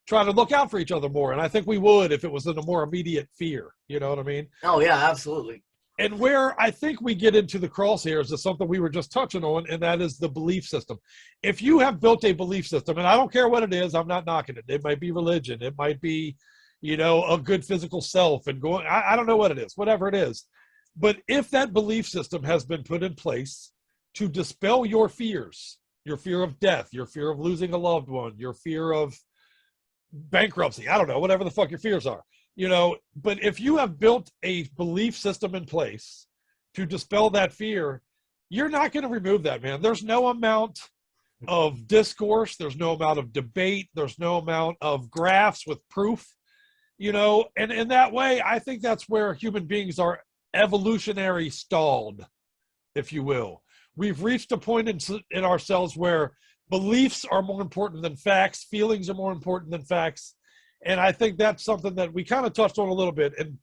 try to look out for each other more. And I think we would if it was in a more immediate fear. You know what I mean? Oh, yeah, absolutely. And where I think we get into the crosshairs is something we were just touching on, and that is the belief system. If you have built a belief system, and I don't care what it is, I'm not knocking it. It might be religion. It might be, you know, a good physical self and going, I don't know what it is, whatever it is. But if that belief system has been put in place to dispel your fears, your fear of death, your fear of losing a loved one, your fear of bankruptcy, I don't know, whatever the fuck your fears are. You know, but if you have built a belief system in place to dispel that fear, you're not going to remove that, man. There's no amount of discourse. There's no amount of debate. There's no amount of graphs with proof, you know, and in that way, I think that's where human beings are evolutionary stalled, if you will. We've reached a point in ourselves where beliefs are more important than facts. Feelings are more important than facts. And I think that's something that we kind of touched on a little bit. And,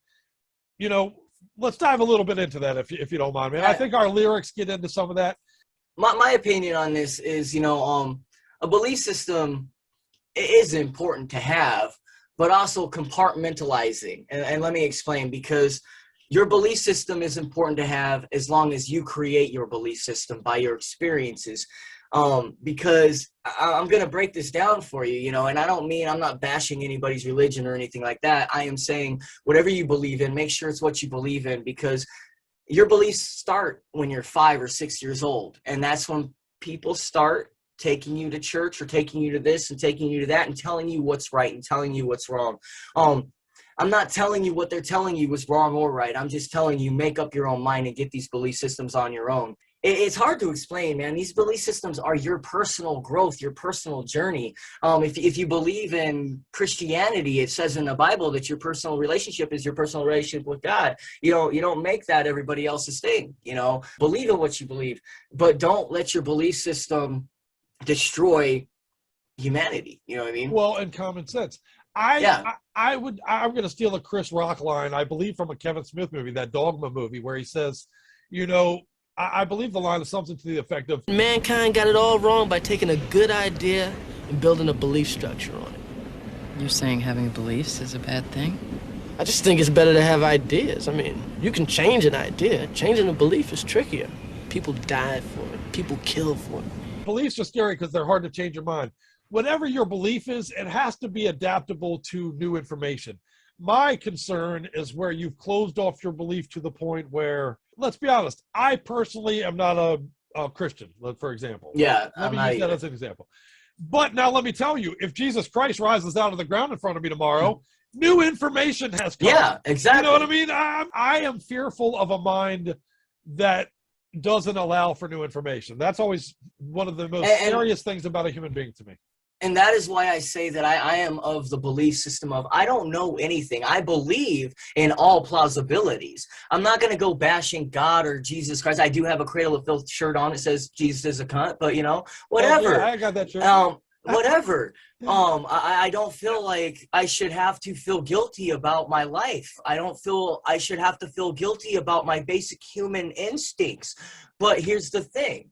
you know, let's dive a little bit into that if you don't mind, man. I think our lyrics get into some of that. My opinion on this is, you know, a belief system is important to have, but also compartmentalizing. And let me explain, because your belief system is important to have as long as you create your belief system by your experiences. Because I'm going to break this down for you, you know, and I don't mean, I'm not bashing anybody's religion or anything like that. I am saying whatever you believe in, make sure it's what you believe in, because your beliefs start when you're 5 or 6 years old. And that's when people start taking you to church or taking you to this and taking you to that and telling you what's right and telling you what's wrong. I'm not telling you what they're telling you is wrong or right. I'm just telling you, make up your own mind and get these belief systems on your own. It's hard to explain, man. These belief systems are your personal growth, your personal journey. If you believe in Christianity, it says in the Bible that your personal relationship is your personal relationship with God. You don't make that everybody else's thing. You know, believe in what you believe, but don't let your belief system destroy humanity. You know what I mean? Well, and common sense. I'm going to steal a Chris Rock line, I believe, from a Kevin Smith movie, that Dogma movie, where he says, you know, I believe the line is something to the effect of, mankind got it all wrong by taking a good idea and building a belief structure on it. You're saying having beliefs is a bad thing? I just think it's better to have ideas. I mean, you can change an idea. Changing a belief is trickier. People die for it. People kill for it. Beliefs are scary because they're hard to change your mind. Whatever your belief is, it has to be adaptable to new information. My concern is where you've closed off your belief to the point where, let's be honest, I personally am not a Christian, for example. Yeah, let me use that as an example. But now let me tell you, if Jesus Christ rises out of the ground in front of me tomorrow, new information has come. Yeah, exactly. You know what I mean? I am fearful of a mind that doesn't allow for new information. That's always one of the most serious things about a human being to me. And that is why I say that I am of the belief system of, I don't know anything. I believe in all plausibilities. I'm not going to go bashing God or Jesus Christ. I do have a Cradle of Filth shirt on. It says Jesus is a cunt, but you know, whatever. Oh, yeah, I got that shirt. whatever. I don't feel like I should have to feel guilty about my life. I don't feel I should have to feel guilty about my basic human instincts. But here's the thing.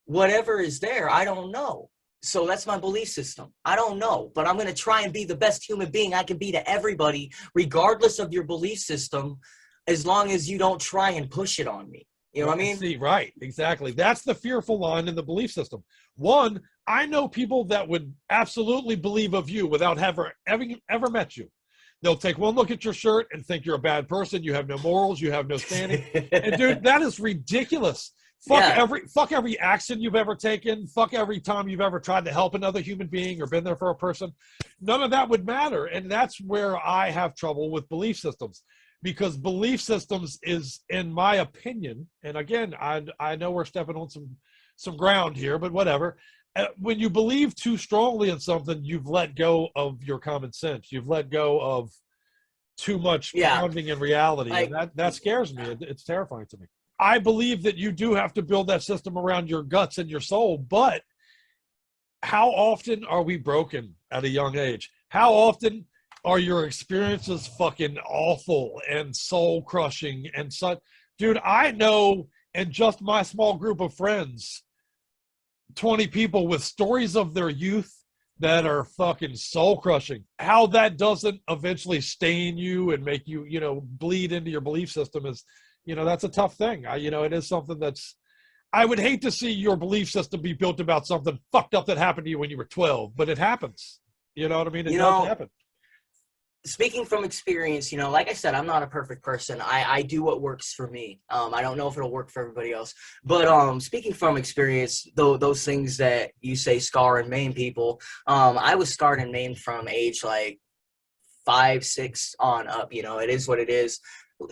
Whatever is there, I don't know. So that's my belief system. I don't know, but I'm going to try and be the best human being I can be to everybody, regardless of your belief system, as long as you don't try and push it on me. You know what I mean? See, right, exactly. That's the fearful line in the belief system. One, I know people that would absolutely believe of you without having ever met you. They'll take one look at your shirt and think you're a bad person. You have no morals. You have no standing. And dude, that is ridiculous. Fuck every action you've ever taken. Fuck every time you've ever tried to help another human being or been there for a person. None of that would matter. And that's where I have trouble with belief systems. Because belief systems is, in my opinion, and again, I know we're stepping on some ground here, but whatever. When you believe too strongly in something, you've let go of your common sense. You've let go of too much grounding in reality, and that scares me. It's terrifying to me. I believe that you do have to build that system around your guts and your soul, but how often are we broken at a young age? How often are your experiences fucking awful and soul crushing and such? Dude, I know in just my small group of friends, 20 people with stories of their youth that are fucking soul crushing. How that doesn't eventually stain you and make you, bleed into your belief system is, that's a tough thing. It is something that's, I would hate to see your belief system be built about something fucked up that happened to you when you were 12, but it happens. You know what I mean? It does happen. Speaking from experience, like I said, I'm not a perfect person. I do what works for me. I don't know if it'll work for everybody else. But speaking from experience, those things that you say scar and maim people, I was scarred and maimed from age like 5, 6 on up. It is what it is.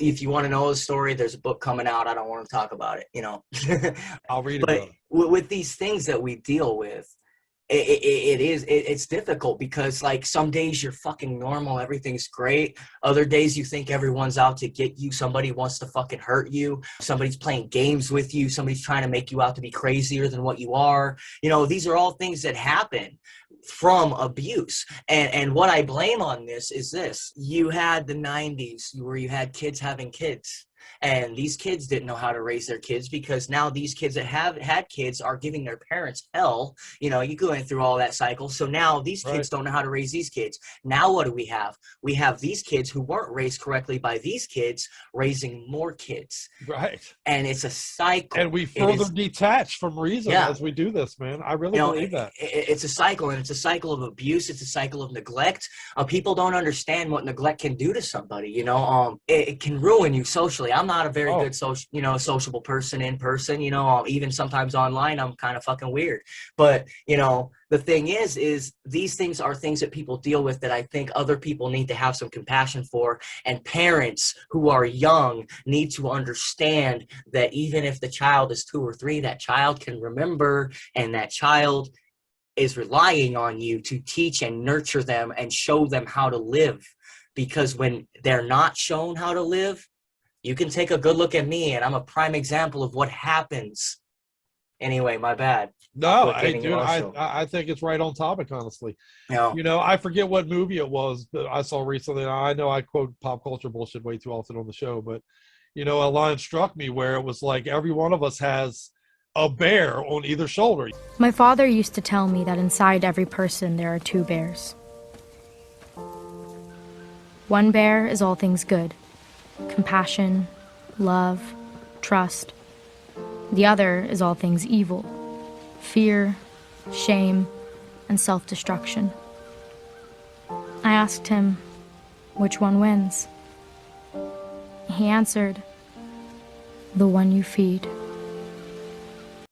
If you want to know the story, there's a book coming out. I don't want to talk about it, I'll read it. But with these things that we deal with, it's difficult because like some days you're fucking normal, everything's great. Other days you think everyone's out to get you. Somebody wants to fucking hurt you. Somebody's playing games with you. Somebody's trying to make you out to be crazier than what you are. These are all things that happen from abuse. And what I blame on this is this. You had the 90s where you had kids having kids. And these kids didn't know how to raise their kids because now these kids that have had kids are giving their parents hell. You going through all that cycle. So now these kids don't know how to raise these kids. Now what do we have? We have these kids who weren't raised correctly by these kids raising more kids. Right. And it's a cycle. And we further detach from reason as we do this, man. I really believe that. It's a cycle, and it's a cycle of abuse. It's a cycle of neglect. People don't understand what neglect can do to somebody. It can ruin you socially. I'm not a very good sociable person in person. Even sometimes online, I'm kind of fucking weird. But the thing is these things are things that people deal with that I think other people need to have some compassion for. And parents who are young need to understand that even if the child is 2 or 3, that child can remember, and that child is relying on you to teach and nurture them and show them how to live. Because when they're not shown how to live, you can take a good look at me, and I'm a prime example of what happens. Anyway, my bad. No, I think it's right on topic, honestly. I forget what movie it was that I saw recently. I know I quote pop culture bullshit way too often on the show, but, a line struck me where it was like every one of us has a bear on either shoulder. My father used to tell me that inside every person there are 2 bears. One bear is all things good. Compassion, love, trust. The other is all things evil, fear, shame, and self-destruction. I asked him, which one wins? He answered, the one you feed.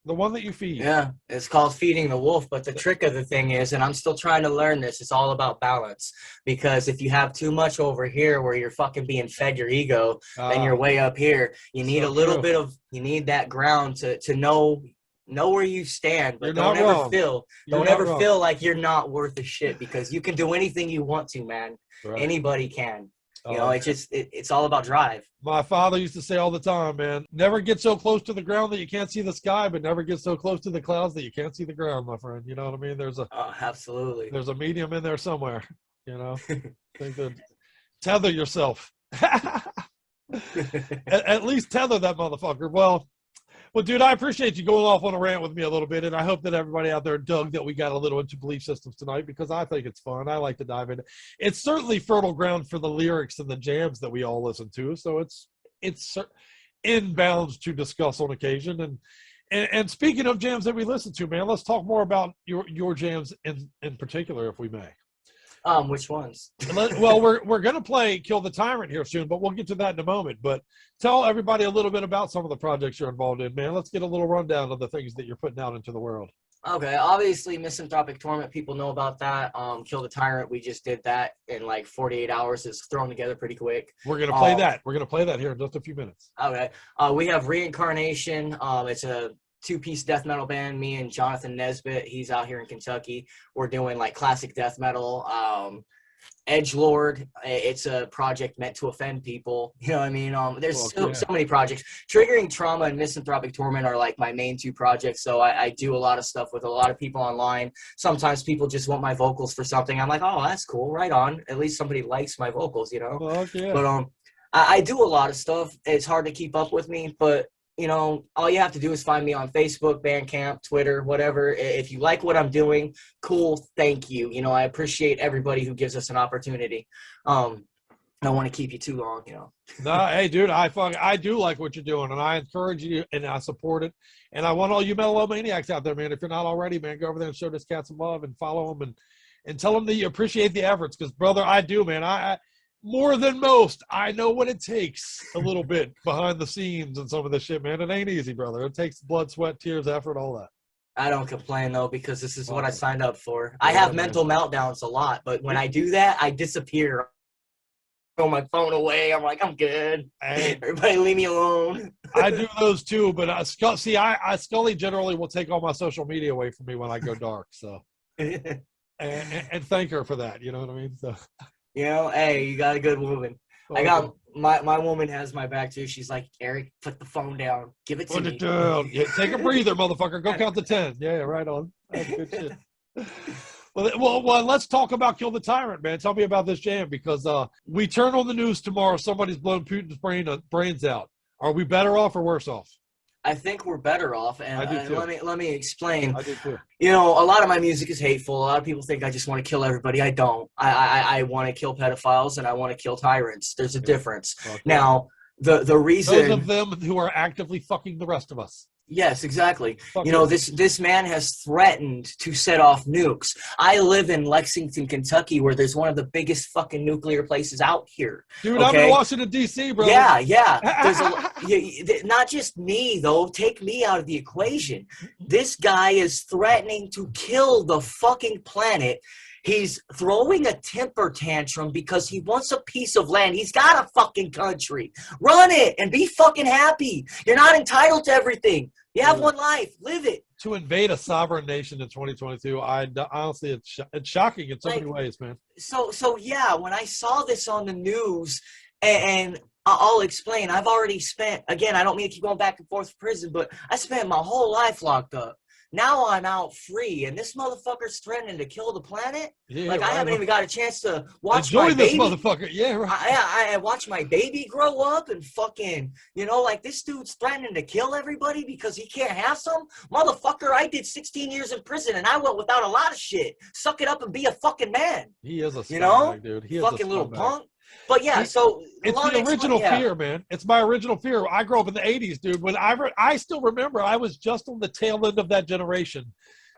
The one that you feed. Yeah, it's called feeding the wolf. But the trick of the thing is, and I'm still trying to learn this, it's all about balance. Because if you have too much over here where you're fucking being fed your ego, then you're way up here. You need a little bit of, you need that ground to know where you stand. But don't ever feel like you're not worth a shit, because you can do anything you want to, man. Right. Anybody can. You know, it's all about drive. My father used to say all the time, man, never get so close to the ground that you can't see the sky, but never get so close to the clouds that you can't see the ground, my friend. You know what I mean? Absolutely. There's a medium in there somewhere, you know? Think that tether yourself. at least tether that motherfucker. Well, dude, I appreciate you going off on a rant with me a little bit, and I hope that everybody out there dug that we got a little into belief systems tonight, because I think it's fun. I like to dive in. It's certainly fertile ground for the lyrics and the jams that we all listen to, so it's in bounds to discuss on occasion. And speaking of jams that we listen to, man, let's talk more about your jams in particular, if we may. Which ones? Well, we're going to play Kill the Tyrant here soon, but we'll get to that in a moment. But tell everybody a little bit about some of the projects you're involved in, man. Let's get a little rundown of the things that you're putting out into the world. Okay, obviously Misanthropik Torment, people know about that. Kill the Tyrant, we just did that in like 48 hours. It's thrown together pretty quick. We're going to play that. We're going to play that here in just a few minutes. Okay. We have Reincarnation. It's a 2-piece death metal band. Me and Jonathan Nesbitt, he's out here in Kentucky. We're doing like classic death metal. Edgelord, it's a project meant to offend people. You know what I mean? There's so many projects. Triggering Trauma and Misanthropik Torment are like my main 2 projects. So I do a lot of stuff with a lot of people online. Sometimes people just want my vocals for something. I'm like, oh, that's cool. Right on. At least somebody likes my vocals, you know? But I do a lot of stuff. It's hard to keep up with me, but you know, all you have to do is find me on Facebook, Bandcamp, Twitter, whatever. If you like what I'm doing, cool, thank you. You know, I appreciate everybody who gives us an opportunity. I don't want to keep you too long, you know. No, hey, dude, I do like what you're doing, and I encourage you, and I support it. And I want all you Metal-O-Maniacs out there, man, if you're not already, man, go over there and show this cat some love and follow him and tell him that you appreciate the efforts, because, brother, I do, man. I more than most, I know what it takes a little bit behind the scenes and some of this shit, man. It ain't easy, brother. It takes blood, sweat, tears, effort, all that. I don't complain, though, because this is what I signed up for. I have mental meltdowns a lot, but when I do that, I disappear. Throw my phone away. I'm like, I'm good. Everybody leave me alone. I do those too, but Scully generally will take all my social media away from me when I go dark. So, and thank her for that. You know what I mean? So. You know, hey, you got a good woman. I got my woman has my back too. She's like, Eric, put the phone down. Give it to me. Put it down. Yeah, take a breather, motherfucker. Go count to 10. Yeah, right on. That's good shit. Well, let's talk about Kill the Tyrant, man. Tell me about this jam, because we turn on the news tomorrow. Somebody's blown Putin's brains out. Are we better off or worse off? I think we're better off, and let me explain. I do too. You know, a lot of my music is hateful. A lot of people think I just want to kill everybody. I don't. I want to kill pedophiles and I want to kill tyrants. There's a difference. Okay. Now, the reason those of them who are actively fucking the rest of us. Yes, exactly. You know, this man has threatened to set off nukes. I live in Lexington, Kentucky, where there's one of the biggest fucking nuclear places out here. Dude, I'm in Washington, D.C., bro. Yeah. There's not just me, though. Take me out of the equation. This guy is threatening to kill the fucking planet. He's throwing a temper tantrum because he wants a piece of land. He's got a fucking country. Run it and be fucking happy. You're not entitled to everything. You have one life. Live it. To invade a sovereign nation in 2022, honestly, it's shocking in so many ways, man. So yeah, when I saw this on the news, and I'll explain. I've already spent, again, I don't mean to keep going back and forth to prison, but I spent my whole life locked up. Now I'm out free, and this motherfucker's threatening to kill the planet. Yeah, like, I haven't even got a chance to watch enjoy my this baby. Motherfucker. Yeah, right. I watch my baby grow up and fucking, you know, like, this dude's threatening to kill everybody because he can't have some. Motherfucker, I did 16 years in prison, and I went without a lot of shit. Suck it up and be a fucking man. He is a scumbag, you know? Dude. He is fucking a little scumbag. punk. But yeah, so it's the original fear, man. It's my original fear. I grew up in the 80s, dude. When I still remember, I was just on the tail end of that generation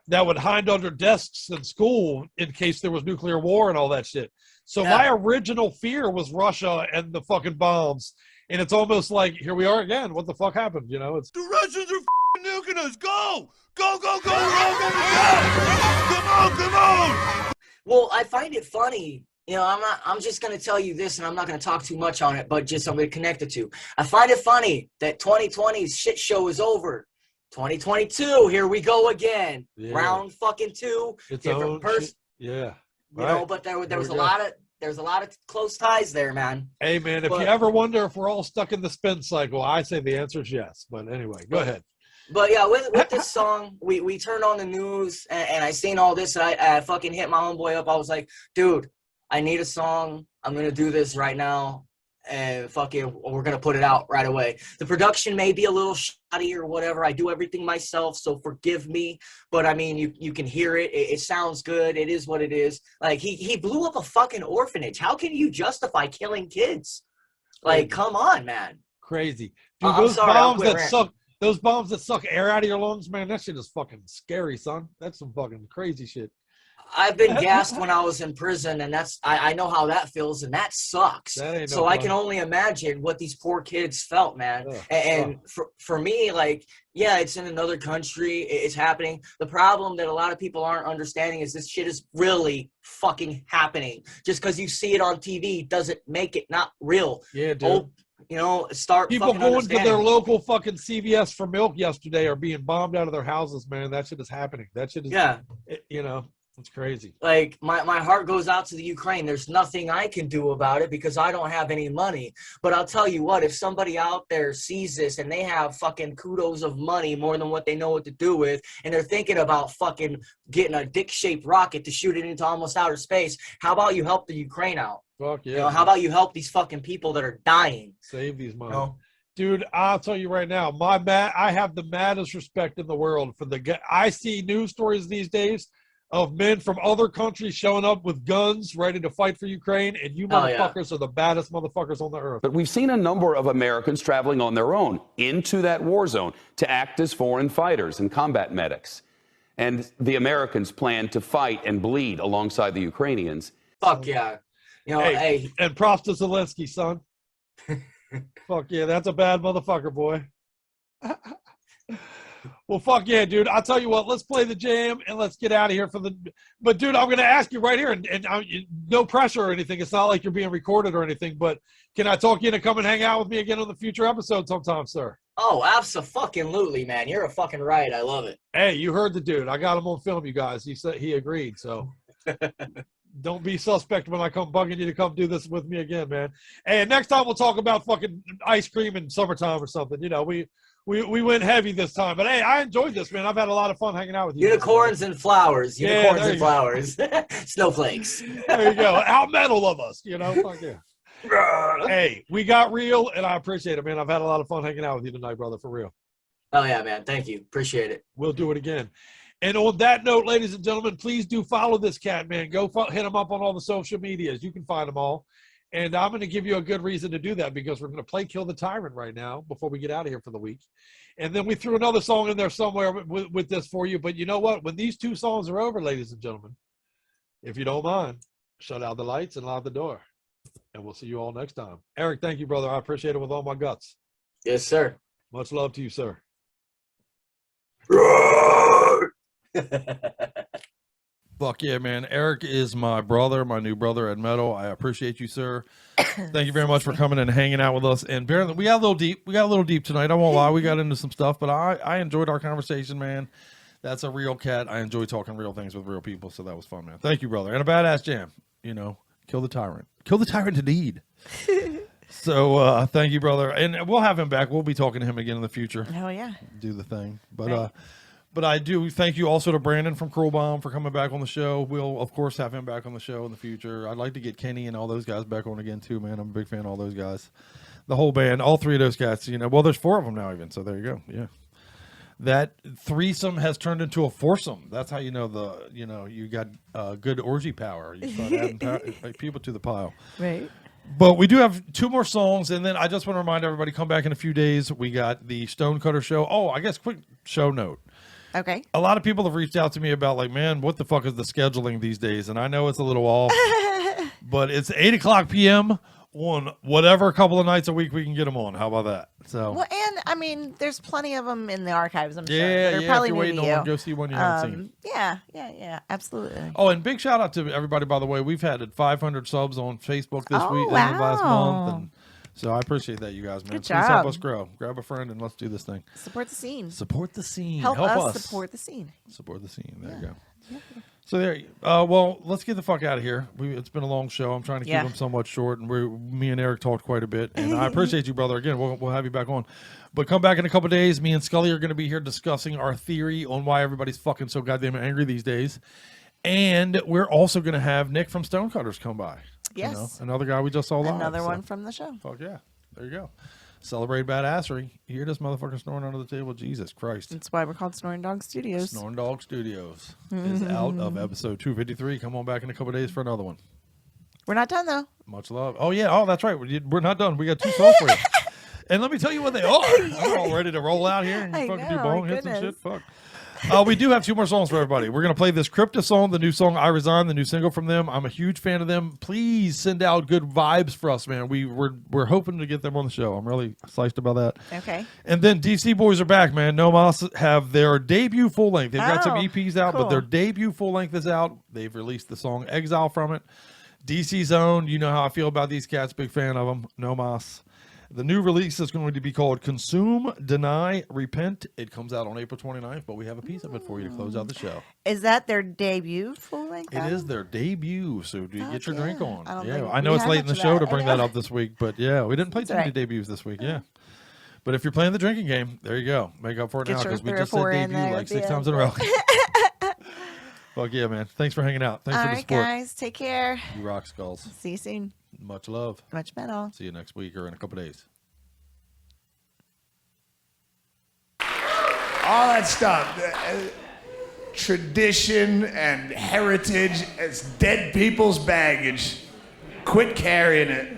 that would hide under desks in school in case there was nuclear war and all that shit. So my original fear was Russia and the fucking bombs. And it's almost like, here we are again. What the fuck happened? You know, it's the Russians are nuking us. Go! Go, go, go! We're all gonna die! Come on! Well, I find it funny. You know, I'm just going to tell you this, and I'm not going to talk too much on it, but just I'm going to connect it to. I find it funny that 2020's shit show is over. 2022, here we go again. Yeah. Round fucking 2, its different person. Yeah. You know, but there was a lot of There's a lot of close ties there, man. Hey, man, if you ever wonder if we're all stuck in the spin cycle, I say the answer is yes. But anyway, go ahead. But yeah, with this song, we turned on the news and I seen all this. I fucking hit my homeboy up. I was like, dude, I need a song. I'm gonna do this right now, and fucking we're gonna put it out right away. The production may be a little shoddy or whatever. I do everything myself, so forgive me. But I mean, you can hear it. It sounds good. It is what it is. Like he blew up a fucking orphanage. How can you justify killing kids? Like, come on, man. Crazy, dude. Those bombs that suck air out of your lungs, man, that shit is fucking scary, son. That's some fucking crazy shit. I've been gassed when I was in prison, and I know how that feels, and that sucks. So I can only imagine what these poor kids felt, man. And for me, like, yeah, it's in another country. It's happening. The problem that a lot of people aren't understanding is this shit is really fucking happening. Just because you see it on TV doesn't make it not real. Yeah, dude. Start people fucking going to their local fucking CVS for milk yesterday are being bombed out of their houses, man. That shit is happening. That shit is, it's crazy. Like, my heart goes out to the Ukraine. There's nothing I can do about it because I don't have any money. But I'll tell you what, if somebody out there sees this and they have fucking kudos of money more than what they know what to do with, and they're thinking about fucking getting a dick-shaped rocket to shoot it into almost outer space, how about you help the Ukraine out? Fuck yeah. How about you help these fucking people that are dying? Save these money. Dude, I'll tell you right now, I have the maddest respect in the world for the guy. I see news stories these days of men from other countries showing up with guns ready to fight for Ukraine, and you motherfuckers are the baddest motherfuckers on the earth. But we've seen a number of Americans traveling on their own into that war zone to act as foreign fighters and combat medics. And the Americans plan to fight and bleed alongside the Ukrainians. Fuck yeah. Hey. And props to Zelensky, son. Fuck yeah, that's a bad motherfucker, boy. Well, fuck yeah, dude. I'll tell you what, let's play the jam and let's get out of here But, dude, I'm going to ask you right here, and no pressure or anything. It's not like you're being recorded or anything, but can I talk you into come and hang out with me again on the future episode sometime, sir? Oh, abso-fucking-lutely, man. You're a fucking right. I love it. Hey, you heard the dude. I got him on film, you guys. He said he agreed, so... Don't be suspect when I come bugging you to come do this with me again, man. And next time we'll talk about fucking ice cream in summertime or something. We went heavy this time. But, hey, I enjoyed this, man. I've had a lot of fun hanging out with you. Unicorns and flowers. Unicorns and flowers. Snowflakes. There you go. Out metal of us, Fuck yeah. Hey, we got real, and I appreciate it, man. I've had a lot of fun hanging out with you tonight, brother, for real. Oh, yeah, man. Thank you. Appreciate it. We'll do it again. And on that note, ladies and gentlemen, please do follow this cat, man. Go hit him up on all the social medias. You can find them all. And I'm going to give you a good reason to do that because we're going to play Kill the Tyrant right now before we get out of here for the week. And then we threw another song in there somewhere with this for you. But you know what? When these two songs are over, ladies and gentlemen, if you don't mind, shut out the lights and lock the door. And we'll see you all next time. Eric, thank you, brother. I appreciate it with all my guts. Yes, sir. Much love to you, sir. Fuck yeah, man. Eric is my brother, my new brother at Metal. I appreciate you, sir. Thank you very much for coming and hanging out with us. And barely, we got a little deep tonight. I won't lie. We got into some stuff, but I enjoyed our conversation, man. That's a real cat. I enjoy talking real things with real people, so that was fun, man. Thank you, brother. And a badass jam. Kill the tyrant. Kill the tyrant indeed. So thank you, brother. And we'll have him back. We'll be talking to him again in the future. Oh, yeah. Do the thing. But But I do thank you also to Brandon from Cruel Bomb for coming back on the show. We'll, of course, have him back on the show in the future. I'd like to get Kenny and all those guys back on again, too, man. I'm a big fan of all those guys. The whole band, all three of those cats, well, there's 4 of them now even, so there you go. Yeah. That threesome has turned into a foursome. That's how you know you got good orgy power. You start adding people to the pile. Right. But we do have 2 more songs, and then I just want to remind everybody, come back in a few days. We got the Stonecutters show. Oh, I guess quick show note. Okay. A lot of people have reached out to me about man, what the fuck is the scheduling these days? And I know it's a little off, but it's 8:00 p.m. on whatever couple of nights a week we can get them on. How about that? So. Well, and I mean, there's plenty of them in the archives. I'm sure. Yeah, probably if you're waiting on them, go see one you haven't seen. Yeah, absolutely. Oh, and big shout out to everybody, by the way. We've had 500 subs on Facebook this week, last month, and so I appreciate that, you guys, man. Please help us grow. Grab a friend and let's do this thing. Support the scene. Support the scene. Help us support the scene. Support the scene. There you go. Yeah. So there. Well, let's get the fuck out of here. It's been a long show. I'm trying to keep Yeah. them somewhat short, and me and Eric talked quite a bit, and I appreciate you, brother. Again, we'll have you back on, but come back in a couple of days. Me and Skully are going to be here discussing our theory on why everybody's fucking so goddamn angry these days, and we're also going to have Nick from Stonecutters come by. Yes. Another guy we just saw live. Another so. one from the show. Fuck yeah. There you go. Celebrate badassery. You hear this motherfucker snoring under the table? Jesus Christ. That's why we're called Snoring Dog Studios. Snoring Dog Studios is out of episode 253. Come on back in a couple of days for another one. We're not done, though. Much love. Oh, yeah. Oh, that's right. We're not done. We got 2 songs for you. And let me tell you what they are. I'm all ready to roll out here and fucking do bong hits and shit. Fuck. We do have 2 more songs for everybody. We're going to play this Crypt song, the new song I Resign, the new single from them. I'm a huge fan of them. Please send out good vibes for us, man. We're hoping to get them on the show. I'm really psyched about that. Okay. And then DC Boys are back, man. No Mas have their debut full length. They've got some EPs out, but their debut full length is out. They've released the song Exile from it. DC's own. You know how I feel about these cats. Big fan of them. No Mas. The new release is going to be called Consume, Deny, Repent. It comes out on April 29th, but we have a piece of it for you to close out the show. Is that their debut full length? It is their debut, so do you get your drink on? I I know it's late in the show to bring that. that up this week, but yeah, we didn't play too many debuts this week, yeah. But if you're playing the drinking game, there you go. Make up for it now, because we just said debut like 6 times in a row. Fuck yeah, man. Thanks for hanging out. Thanks for the support. All right, guys. Take care. You rock, Skulls. See you soon. Much love. Much metal. See you next week or in a couple days. All that stuff, tradition and heritage, it's dead people's baggage. Quit carrying it.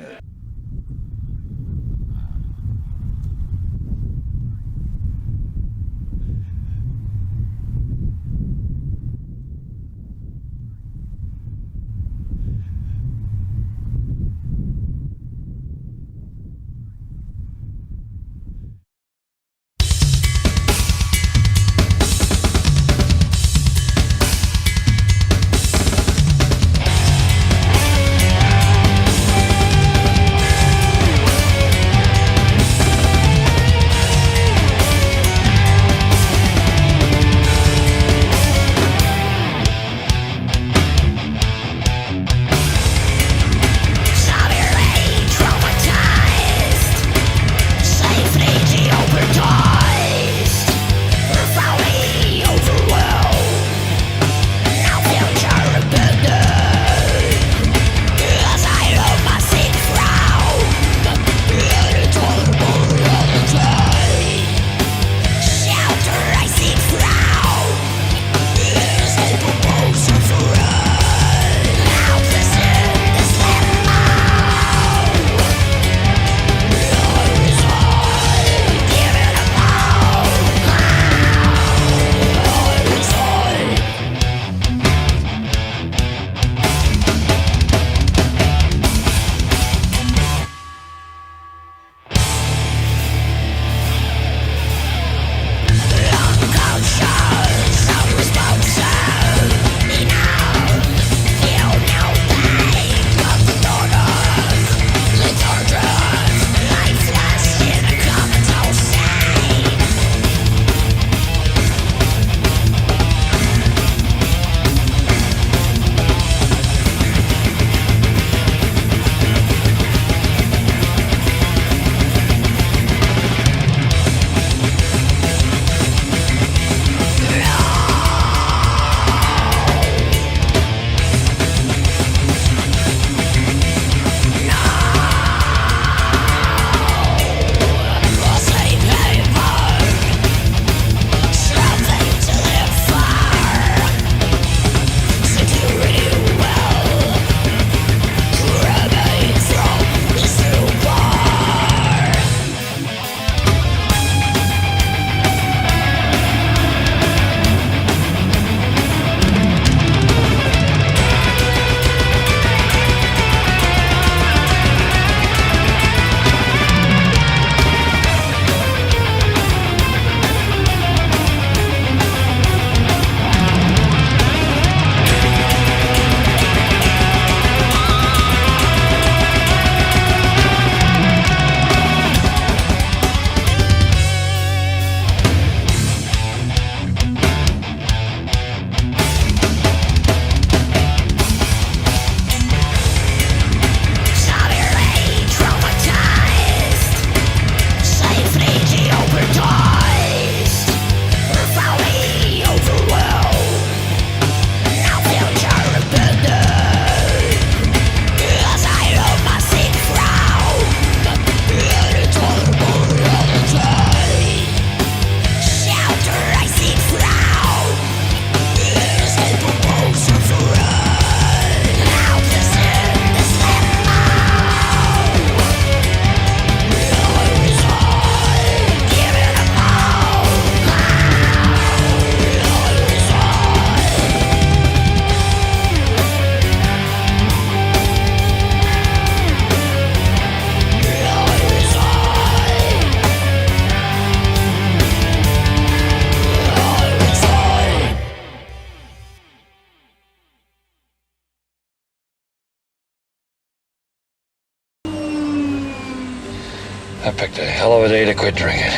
I picked a hell of a day to quit drinking.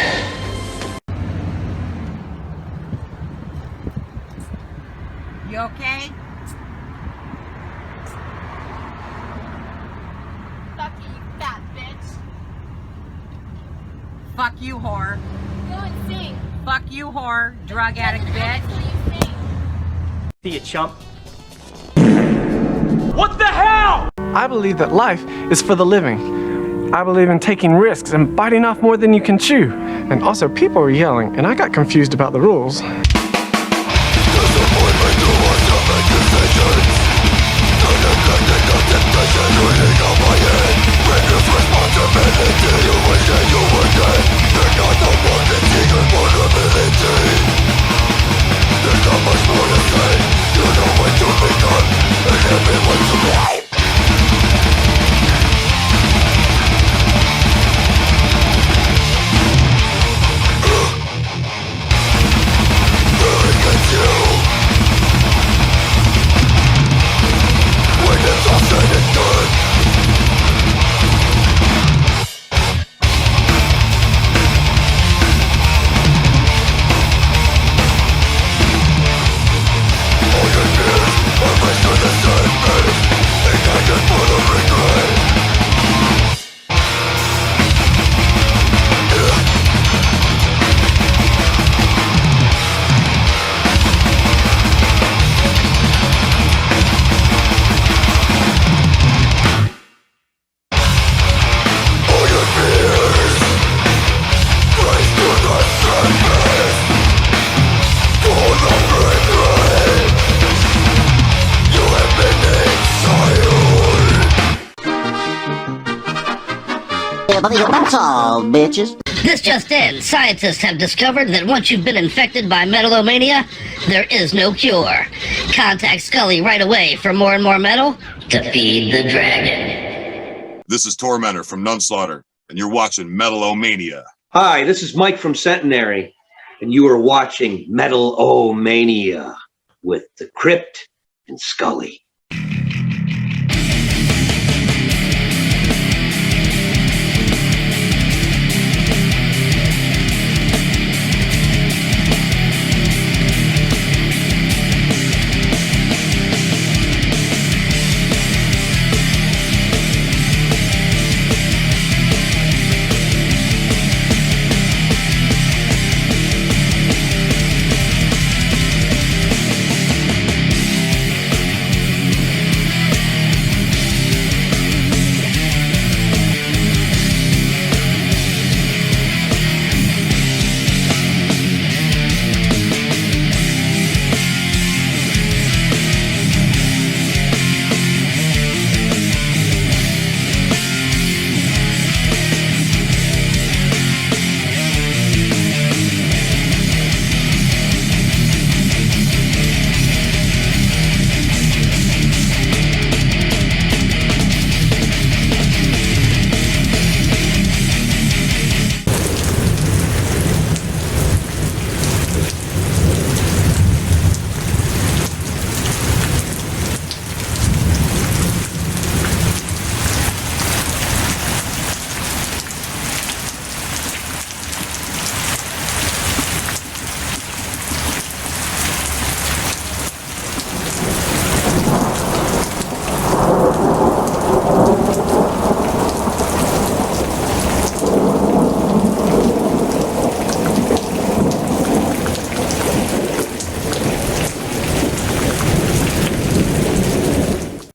You okay? Fuck you, you fat bitch. Fuck you, whore. Go and sing. Fuck you, whore. Drug addict bitch. See you, chump. What the hell? I believe that life is for the living. I believe in taking risks and biting off more than you can chew. And also, people are yelling, and I got confused about the rules. That's all, bitches. This just in. Scientists have discovered that once you've been infected by Metal-O-Mania, there is no cure. Contact Skully right away for more and more metal to feed the dragon. This is Tormentor from Nunslaughter, and you're watching Metal-O-Mania. Hi, this is Mike from Centenary, and you are watching Metal-O-Mania with the Crypt and Skully.